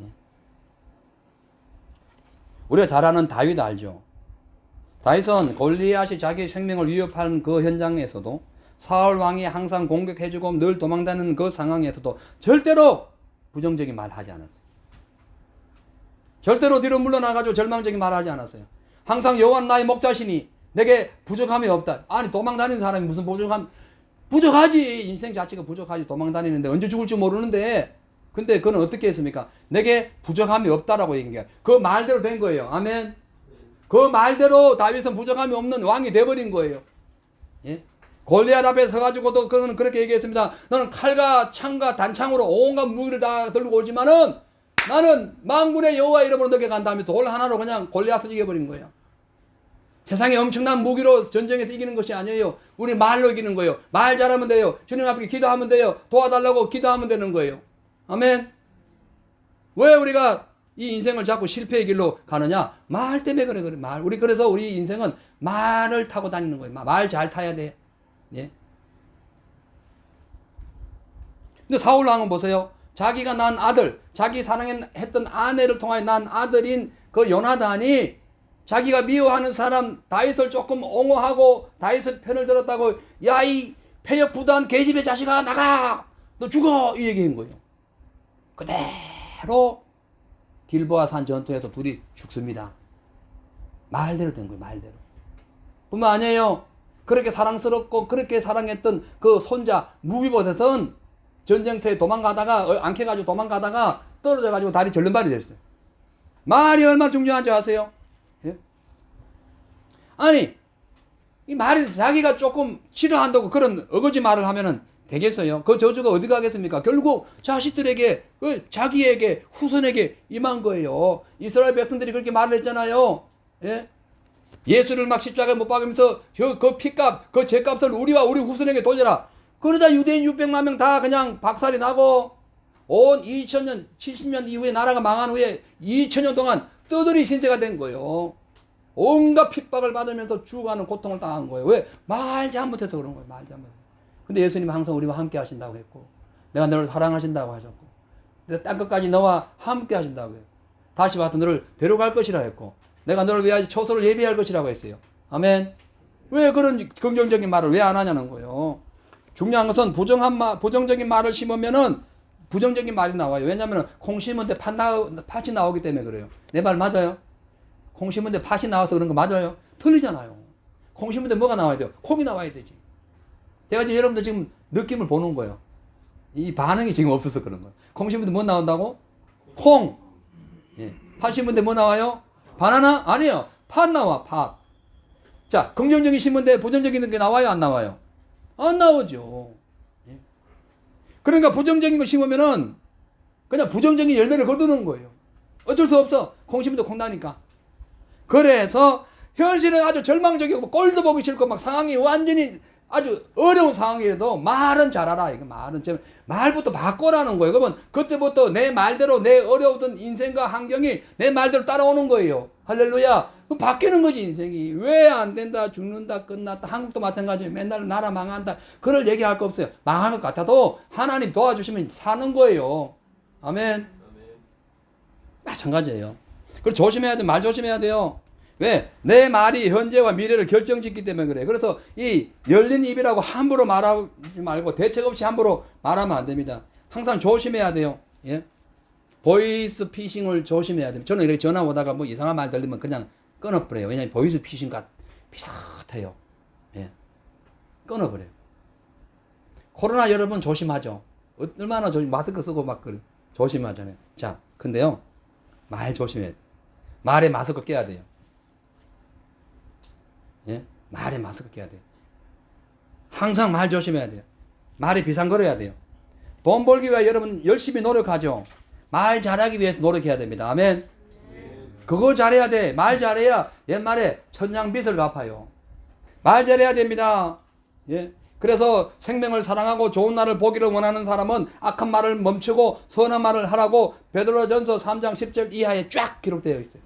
예? 우리가 잘 아는 다윗 알죠? 다윗은 골리앗이 자기 생명을 위협하는 그 현장에서도 사울 왕이 항상 공격해주고 늘 도망다니는 그 상황에서도 절대로 부정적인 말 하지 않았어요. 절대로 뒤로 물러나가지고 절망적인 말 하지 않았어요. 항상 여호와는 나의 목자시니 내게 부족함이 없다. 아니 도망다니는 사람이 무슨 부족함. 부족하지. 인생 자체가 부족하지. 도망 다니는데 언제 죽을지 모르는데. 근데 그는 어떻게 했습니까? 내게 부족함이 없다라고 얘기한 거예요. 그 말대로 된 거예요. 아멘. 그 말대로 다윗은 부족함이 없는 왕이 돼버린 거예요. 예? 골리앗 앞에 서가지고도 그는 그렇게 얘기했습니다. 너는 칼과 창과 단창으로 온갖 무기를 다 들고 오지만은 나는 만군의 여호와 이름으로 너게 간다 하면서 돌 하나로 그냥 골리앗을 이겨버린 거예요. 세상에 엄청난 무기로 전쟁에서 이기는 것이 아니에요. 우리 말로 이기는 거예요. 말 잘하면 돼요. 주님 앞에 기도하면 돼요. 도와달라고 기도하면 되는 거예요. 아멘. 왜 우리가 이 인생을 자꾸 실패의 길로 가느냐? 말 때문에 그래. 말. 그래서 우리 인생은 말을 타고 다니는 거예요. 말 잘 타야 돼. 예. 근데 사울 왕은 보세요. 자기가 낳은 아들, 자기 사랑했던 아내를 통하여 낳은 아들인 그 요나단이 자기가 미워하는 사람 다윗을 조금 옹호하고 다윗의 편을 들었다고, 야, 이 패역부도한 계집의 자식아, 나가! 너 죽어! 이 얘기한 거예요. 그대로 길보아 산 전투에서 둘이 죽습니다. 말대로 된 거예요. 말대로. 뿐만 아니에요. 그렇게 사랑스럽고 그렇게 사랑했던 그 손자 무비봇은 전쟁터에 도망가다가 앙켜가지고 도망가다가 떨어져가지고 다리 절름발이 됐어요. 말이 얼마나 중요한지 아세요? 예? 아니 이 말이 자기가 조금 싫어한다고 그런 어거지 말을 하면은 되겠어요? 그 저주가 어디 가겠습니까? 결국 자식들에게, 자기에게, 후손에게 임한 거예요. 이스라엘 백성들이 그렇게 말을 했잖아요. 예? 예수를 막 십자가에 못 박으면서 그 피값, 그 죄값을 우리와 우리 후손에게 돌려라. 그러다 유대인 600만 명 다 그냥 박살이 나고 온 2000년, 70년 이후에 나라가 망한 후에 2000년 동안 떠들이 신세가 된 거예요. 온갖 핍박을 받으면서 죽어가는 고통을 당한 거예요. 왜? 말 잘못해서 그런 거예요. 말 잘못해서. 근데 예수님은 항상 우리와 함께 하신다고 했고, 내가 너를 사랑하신다고 하셨고, 내가 땅끝까지 너와 함께 하신다고 해요. 다시 와서 너를 데려갈 것이라 했고, 내가 너를 위하여 초소를 예비할 것이라고 했어요. 아멘. 왜 그런 긍정적인 말을 왜 안 하냐는 거예요. 중요한 것은 부정적인 말을 심으면은 부정적인 말이 나와요. 왜냐하면 콩 심은 데 팥이 나오기 때문에 그래요. 내 말 맞아요? 콩 심은 데 팥이 나와서 그런 거 맞아요? 틀리잖아요. 콩 심은 데 뭐가 나와야 돼요? 콩이 나와야 되지. 제가 지금 여러분들 지금 느낌을 보는 거예요. 이 반응이 지금 없어서 그런 거예요. 콩 심은 데 뭐 나온다고? 콩. 예. 팥 심은 데 뭐 나와요? 바나나? 아니에요. 팥 나와, 팥. 자, 긍정적인 심은 데 부정적인 게 나와요? 안 나와요? 안 나오죠. 예. 그러니까 부정적인 거 심으면은 그냥 부정적인 열매를 거두는 거예요. 어쩔 수 없어. 콩 심은 데 콩 나니까. 그래서 현실은 아주 절망적이고 꼴도 보기 싫고 막 상황이 완전히 아주 어려운 상황이라도 말은 잘하라. 이거 말부터 바꿔라는 거예요. 그러면 그때부터 내 말대로 내 어려웠던 인생과 환경이 내 말대로 따라오는 거예요. 할렐루야. 바뀌는 거지 인생이. 왜 안 된다, 죽는다, 끝났다. 한국도 마찬가지예요. 맨날 나라 망한다. 그럴 얘기할 거 없어요. 망할 것 같아도 하나님 도와주시면 사는 거예요. 아멘. 마찬가지예요. 그리고 조심해야 돼. 말 조심해야 돼요. 왜? 내 말이 현재와 미래를 결정짓기 때문에 그래. 그래서 이 열린 입이라고 함부로 말하지 말고 대책 없이 함부로 말하면 안 됩니다. 항상 조심해야 돼요. 예? 보이스 피싱을 조심해야 됩니다. 저는 이렇게 전화 오다가 뭐 이상한 말 들리면 그냥 끊어버려요. 왜냐하면 보이스 피싱과 비슷해요. 예? 끊어버려요. 코로나 여러분 조심하죠. 얼마나 마스크 쓰고 막 그래. 조심하잖아요. 자, 근데요. 말 조심해야 돼요. 말에 마스크 껴야 돼요. 예? 말에 마스크 껴야 돼요. 항상 말 조심해야 돼요. 말에 비상거려야 돼요. 돈 벌기 위해 여러분 열심히 노력하죠. 말 잘하기 위해서 노력해야 됩니다. 아멘. 그거 잘해야 돼. 말 잘해야 옛말에 천냥빚을 갚아요. 말 잘해야 됩니다. 예? 그래서 생명을 사랑하고 좋은 날을 보기를 원하는 사람은 악한 말을 멈추고 선한 말을 하라고 베드로전서 3장 10절 이하에 쫙 기록되어 있어요.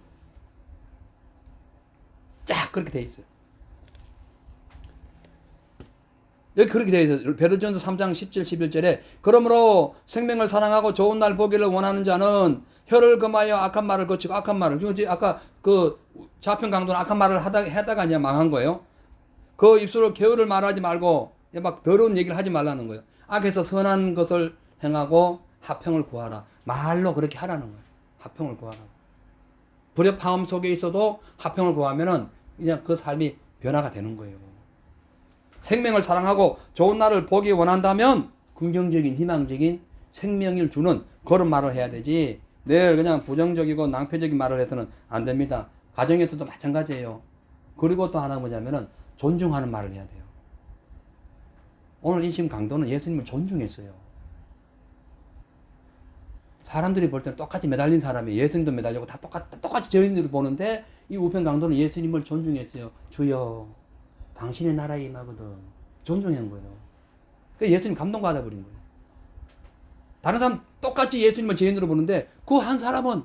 쫙 그렇게 되어 있어요. 여기 그렇게 되어 있어요. 베드로전서 3장 10절 11절에 그러므로 생명을 사랑하고 좋은 날 보기를 원하는 자는 혀를 금하여 악한 말을 거치고 악한 말을 아까 그 자편 강도는 악한 말을 하다가 그냥 망한 거예요. 그 입술로 게으를 말하지 말고 막 더러운 얘기를 하지 말라는 거예요. 악에서 선한 것을 행하고 화평을 구하라. 말로 그렇게 하라는 거예요. 화평을 구하라. 불협화음 속에 있어도 화평을 구하면은 그냥 그 삶이 변화가 되는 거예요. 생명을 사랑하고 좋은 날을 보기 원한다면 긍정적인 희망적인 생명을 주는 그런 말을 해야 되지 늘 그냥 부정적이고 낭패적인 말을 해서는 안 됩니다. 가정에서도 마찬가지예요. 그리고 또 하나 뭐냐면은 존중하는 말을 해야 돼요. 오늘 이 지금 강도는 예수님을 존중했어요. 사람들이 볼 때는 똑같이 매달린 사람이 예수님도 매달리고 다 똑같이 저희들도 보는데 이 우편 강도는 예수님을 존중했어요. 주여 당신의 나라에 임하거든. 존중한 거예요. 그러니까 예수님 감동받아 버린 거예요. 다른 사람 똑같이 예수님을 죄인으로 보는데 그 한 사람은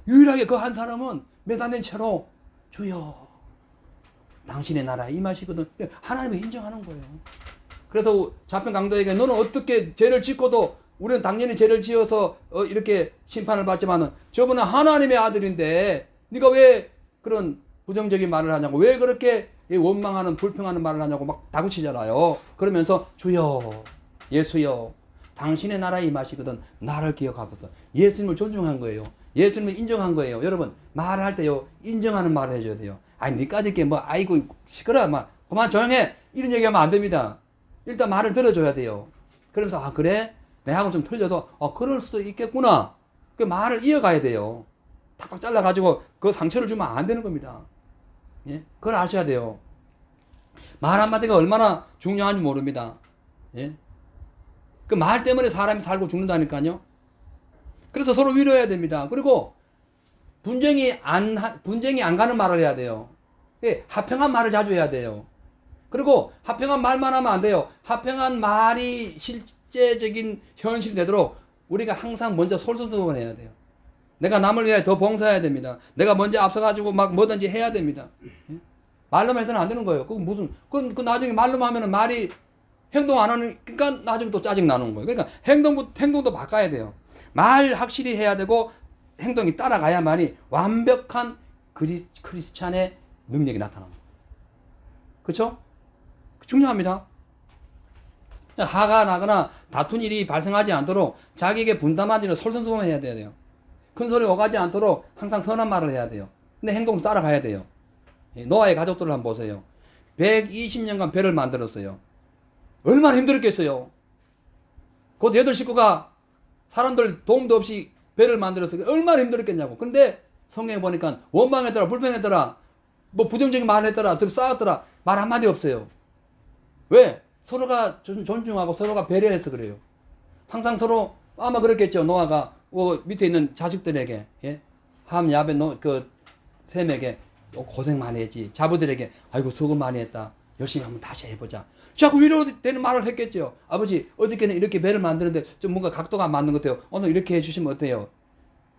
유일하게 그 한 사람은 매달린 채로 주여 당신의 나라에 임하시거든. 하나님을 인정하는 거예요. 그래서 잡힌 강도에게 너는 어떻게 죄를 짓고도 우리는 당연히 죄를 지어서 이렇게 심판을 받지만은 저분은 하나님의 아들인데 네가 왜 그런 부정적인 말을 하냐고 왜 그렇게 원망하는 불평하는 말을 하냐고 막 다구치잖아요. 그러면서 주여 예수여 당신의 나라에 임하시거든 나를 기억하소서. 예수님을 존중한 거예요. 예수님을 인정한 거예요. 여러분 말을 할 때요 인정하는 말을 해줘야 돼요. 아니 니까짓 게 뭐 아이고 시끄러 막 그만 조용해 이런 얘기하면 안 됩니다. 일단 말을 들어줘야 돼요. 그러면서 아 그래 내하고 좀 틀려도 그럴 수도 있겠구나. 그 말을 이어가야 돼요. 탁탁 잘라가지고 그 상처를 주면 안 되는 겁니다. 예? 그걸 아셔야 돼요. 말 한마디가 얼마나 중요한지 모릅니다. 예? 그 말 때문에 사람이 살고 죽는다니까요. 그래서 서로 위로해야 됩니다. 그리고 분쟁이 안 가는 말을 해야 돼요. 예, 하평한 말을 자주 해야 돼요. 그리고 하평한 말만 하면 안 돼요. 하평한 말이 실제적인 현실이 되도록 우리가 항상 먼저 솔선수범해야 돼요. 내가 남을 위해 더 봉사해야 됩니다. 내가 먼저 앞서가지고 막 뭐든지 해야 됩니다. 예? 말로만 해서는 안 되는 거예요. 그 나중에 말로만 하면은 말이 행동 안 하는, 그러니까 나중에 또 짜증 나는 거예요. 그러니까 행동도 바꿔야 돼요. 말 확실히 해야 되고 행동이 따라가야만이 완벽한 크리스찬의 능력이 나타납니다. 그렇죠? 중요합니다. 화가 나거나 다툰 일이 발생하지 않도록 자기에게 분담한 일을 솔선수범해야 돼요. 큰 소리 오가지 않도록 항상 선한 말을 해야 돼요. 근데 행동도 따라가야 돼요. 노아의 가족들을 한번 보세요. 120년간 배를 만들었어요. 얼마나 힘들었겠어요. 그 8식구가 사람들 도움도 없이 배를 만들었어요. 얼마나 힘들었겠냐고. 근데 성경에 보니까 원망했더라, 불평했더라, 뭐 부정적인 말을 했더라, 싸웠더라, 말 한마디 없어요. 왜? 서로가 존중하고 서로가 배려해서 그래요. 항상 서로 아마 그렇겠죠. 노아가 밑에 있는 자식들에게, 예? 함, 야벳, 셈에게 고생 많이 했지. 자부들에게 아이고 수고 많이 했다. 열심히 한번 다시 해보자. 자꾸 위로되는 말을 했겠죠. 아버지 어저께는 이렇게 배를 만드는데 좀 뭔가 각도가 안 맞는 것 같아요. 오늘 이렇게 해주시면 어때요?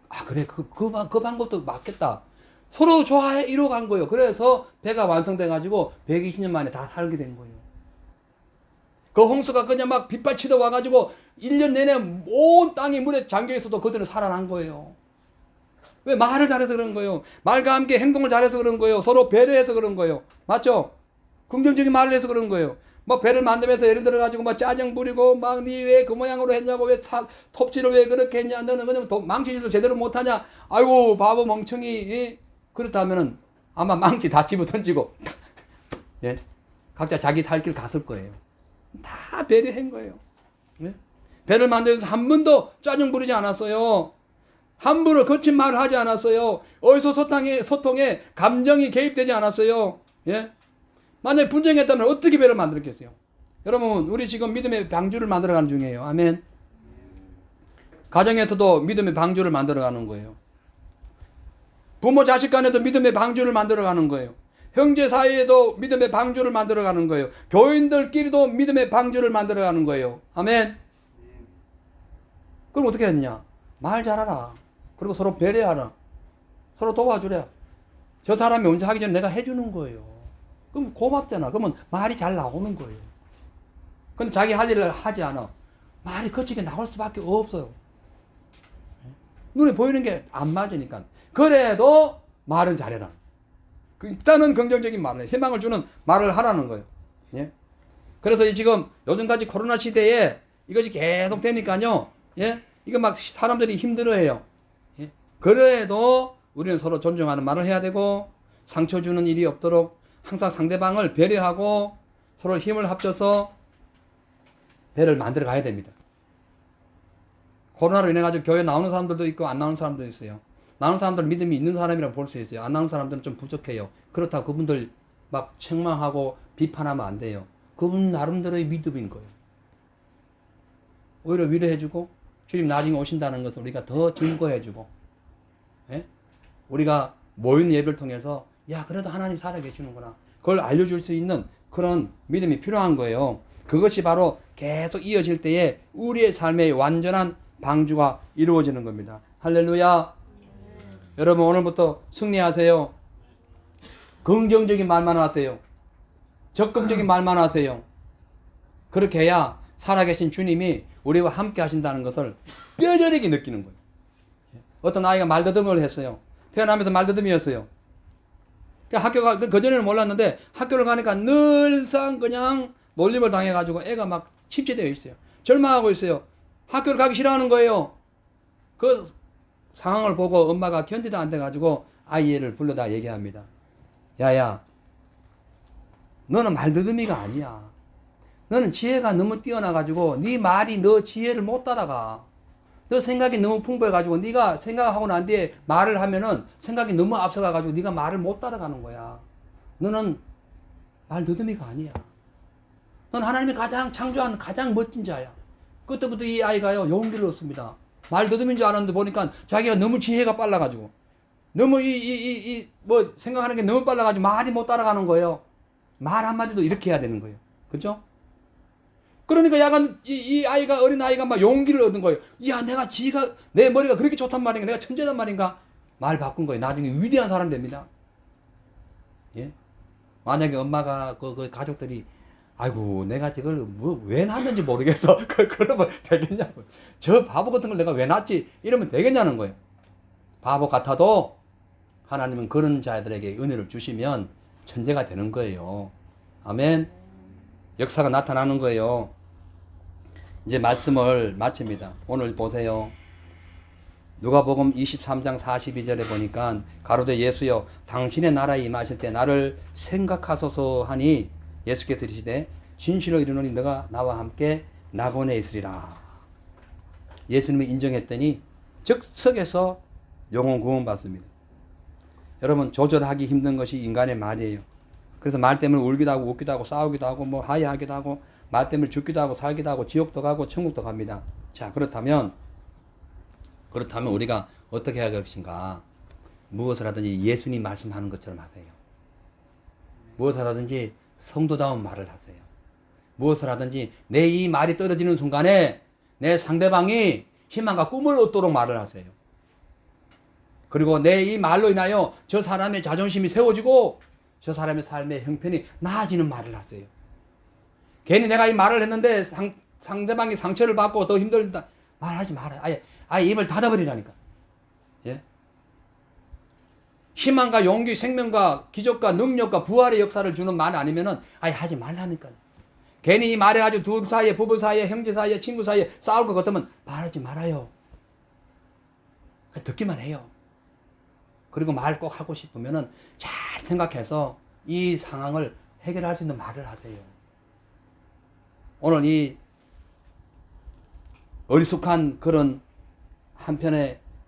아 그래 그 방법도 맞겠다. 서로 좋아해 이러고 간 거예요. 그래서 배가 완성돼 가지고 120년 만에 다 살게 된 거예요. 그 홍수가 그냥 막 빗발치다 와가지고 1년 내내 온 땅이 물에 잠겨 있어도 그들은 살아난 거예요. 왜? 말을 잘해서 그런 거예요. 말과 함께 행동을 잘해서 그런 거예요. 서로 배려해서 그런 거예요. 맞죠? 긍정적인 말을 해서 그런 거예요. 뭐 배를 만들면서 예를 들어가지고 막 짜증 부리고 막 니 왜 그 모양으로 했냐고 왜 톱질을 왜 그렇게 했냐 너는 그냥 망치질도 제대로 못하냐 아이고 바보 멍청이 예? 그렇다면은 아마 망치 다 집어 던지고 예? 각자 자기 살 길 갔을 거예요. 다 배려한 거예요. 예? 배를 만들면서 한 번도 짜증 부리지 않았어요. 함부로 거친 말을 하지 않았어요. 어디서 소통에 감정이 개입되지 않았어요. 예? 만약에 분쟁했다면 어떻게 배를 만들었겠어요? 여러분 우리 지금 믿음의 방주를 만들어가는 중이에요. 아멘. 가정에서도 믿음의 방주를 만들어가는 거예요. 부모 자식 간에도 믿음의 방주를 만들어가는 거예요. 형제 사이에도 믿음의 방주를 만들어가는 거예요. 교인들끼리도 믿음의 방주를 만들어가는 거예요. 아멘. 그럼 어떻게 했냐? 말 잘하라. 그리고 서로 배려하라. 서로 도와주라. 저 사람이 먼저 하기 전에 내가 해주는 거예요. 그럼 고맙잖아. 그러면 말이 잘 나오는 거예요. 근데 자기 할 일을 하지 않아. 말이 거치게 나올 수밖에 없어요. 눈에 보이는 게 안 맞으니까. 그래도 말은 잘해라. 일단은 긍정적인 말을 해. 희망을 주는 말을 하라는 거예요. 예? 그래서 지금 요즘까지 코로나 시대에 이것이 계속 되니까요. 예? 이거 막 사람들이 힘들어해요. 예? 그래도 우리는 서로 존중하는 말을 해야 되고 상처 주는 일이 없도록 항상 상대방을 배려하고 서로 힘을 합쳐서 배를 만들어 가야 됩니다. 코로나로 인해 가지고 교회 나오는 사람들도 있고 안 나오는 사람도 있어요. 나오는 사람들은 믿음이 있는 사람이라고 볼 수 있어요. 안 나오는 사람들은 좀 부족해요. 그렇다고 그분들 막 책망하고 비판하면 안 돼요. 그분 나름대로의 믿음인 거예요. 오히려 위로해주고 주님 나중에 오신다는 것을 우리가 더 증거해주고, 예? 우리가 모인 예배를 통해서 야 그래도 하나님 살아계시는구나 그걸 알려줄 수 있는 그런 믿음이 필요한 거예요. 그것이 바로 계속 이어질 때에 우리의 삶의 완전한 방주가 이루어지는 겁니다. 할렐루야. 여러분 오늘부터 승리하세요. 긍정적인 말만 하세요. 적극적인 말만 하세요. 그렇게 해야 살아계신 주님이 우리와 함께 하신다는 것을 뼈저리게 느끼는 거예요. 어떤 아이가 말더듬을 했어요. 태어나면서 말더듬이었어요. 학교가 그전에는 몰랐는데 학교를 가니까 늘상 그냥 놀림을 당해가지고 애가 막 침체되어 있어요. 절망하고 있어요. 학교를 가기 싫어하는 거예요. 그 상황을 보고 엄마가 견디도 안 돼가지고 아이를 불러다 얘기합니다. 야야, 너는 말더듬이가 아니야. 너는 지혜가 너무 뛰어나가지고 네 말이 너 지혜를 못 따라가. 너 생각이 너무 풍부해가지고 네가 생각하고 난 뒤에 말을 하면은 생각이 너무 앞서가가지고 네가 말을 못 따라가는 거야. 너는 말더듬이가 아니야. 넌 하나님이 가장 창조한 가장 멋진 자야. 그때부터 이 아이가요 용기를 얻습니다. 말더듬인 줄 알았는데 보니까 자기가 너무 지혜가 빨라가지고 너무 뭐 생각하는 게 너무 빨라가지고 말이 못 따라가는 거예요. 말 한마디도 이렇게 해야 되는 거예요. 그죠? 그러니까 약간 이 아이가 어린 아이가 막 용기를 얻은 거예요. 야 내가 내 머리가 그렇게 좋단 말인가, 내가 천재단 말인가. 말 바꾼 거예요. 나중에 위대한 사람 됩니다. 예? 만약에 엄마가 그 가족들이 아이고 내가 저걸 뭐 왜 낳았는지 모르겠어. 그러면 되겠냐고. 저 바보 같은 걸 내가 왜 낳았지? 이러면 되겠냐는 거예요. 바보 같아도 하나님은 그런 자들에게 은혜를 주시면 천재가 되는 거예요. 아멘. 역사가 나타나는 거예요. 이제 말씀을 마칩니다. 오늘 보세요. 누가복음 23장 42절에 보니까 가로되 예수여 당신의 나라에 임하실 때 나를 생각하소서 하니 예수께서 이르시되 진실로 이르노니 너가 나와 함께 낙원에 있으리라. 예수님이 인정했더니 즉석에서 영혼 구원 받습니다. 여러분 조절하기 힘든 것이 인간의 말이에요. 그래서 말 때문에 울기도 하고 웃기도 하고 싸우기도 하고 뭐 하야하기도 하고 말 때문에 죽기도 하고 살기도 하고 지옥도 가고 천국도 갑니다. 자 그렇다면 우리가 어떻게 해야 할 것인가? 무엇을 하든지 예수님 말씀하는 것처럼 하세요. 무엇을 하든지 성도다운 말을 하세요. 무엇을 하든지 내 이 말이 떨어지는 순간에 내 상대방이 희망과 꿈을 얻도록 말을 하세요. 그리고 내 이 말로 인하여 저 사람의 자존심이 세워지고 저 사람의 삶의 형편이 나아지는 말을 하세요. 괜히 내가 이 말을 했는데 상대방이 상처를 받고 더 힘들다 말하지 말아요. 아예 입을 닫아버리라니까. 예? 희망과 용기, 생명과 기적과 능력과 부활의 역사를 주는 말 아니면은 아예 하지 말라니까요. 괜히 이 말에 아주 두 사이에, 부부 사이에, 형제 사이에, 친구 사이에 싸울 것 같으면 말하지 말아요. 듣기만 해요. 그리고 말 꼭 하고 싶으면은 잘 생각해서 이 상황을 해결할 수 있는 말을 하세요. 오늘 이 어리숙한 그런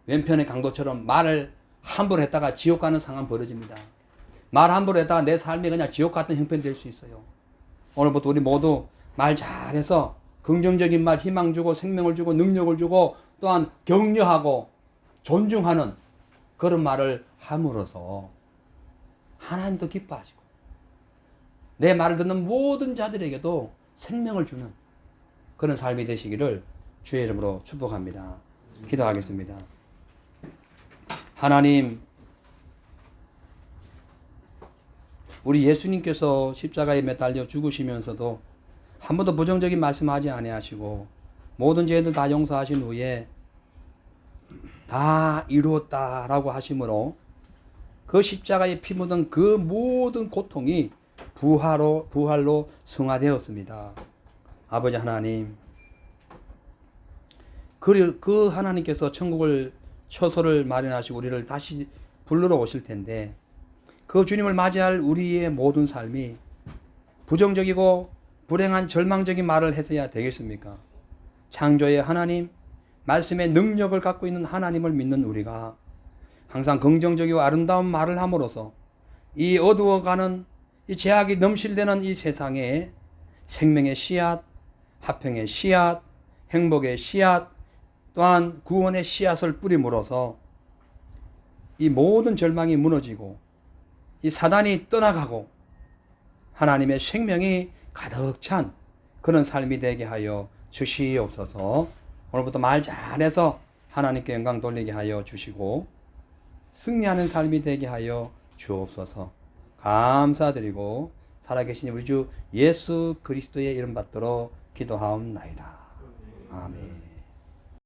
왼편의 강도처럼 말을 함부로 했다가 지옥 가는 상황 벌어집니다. 말 함부로 했다가 내 삶이 그냥 지옥 같은 형편이 될 수 있어요. 오늘부터 우리 모두 말 잘해서 긍정적인 말, 희망 주고 생명을 주고 능력을 주고 또한 격려하고 존중하는 그런 말을 함으로써 하나님도 기뻐하시고 내 말을 듣는 모든 자들에게도 생명을 주는 그런 삶이 되시기를 주의 이름으로 축복합니다. 기도하겠습니다. 하나님, 우리 예수님께서 십자가에 매달려 죽으시면서도 한 번도 부정적인 말씀하지 아니하시고 모든 죄들 다 용서하신 후에 다 이루었다라고 하심으로 그 십자가에 피 묻은 그 모든 고통이 부활로 승화되었습니다. 아버지 하나님, 그 하나님께서 천국을 처소를 마련하시고 우리를 다시 불러러 오실 텐데 그 주님을 맞이할 우리의 모든 삶이 부정적이고 불행한 절망적인 말을 해서야 되겠습니까? 창조의 하나님, 말씀의 능력을 갖고 있는 하나님을 믿는 우리가 항상 긍정적이고 아름다운 말을 함으로써 이 어두워가는 이 죄악이 넘실대는 이 세상에 생명의 씨앗, 화평의 씨앗, 행복의 씨앗, 또한 구원의 씨앗을 뿌림으로써 이 모든 절망이 무너지고 이 사단이 떠나가고 하나님의 생명이 가득 찬 그런 삶이 되게 하여 주시옵소서. 오늘부터 말 잘해서 하나님께 영광 돌리게 하여 주시고 승리하는 삶이 되게 하여 주옵소서. 감사드리고 살아계신 우리 주 예수 그리스도의 이름 받들어 기도하옵나이다. 아멘.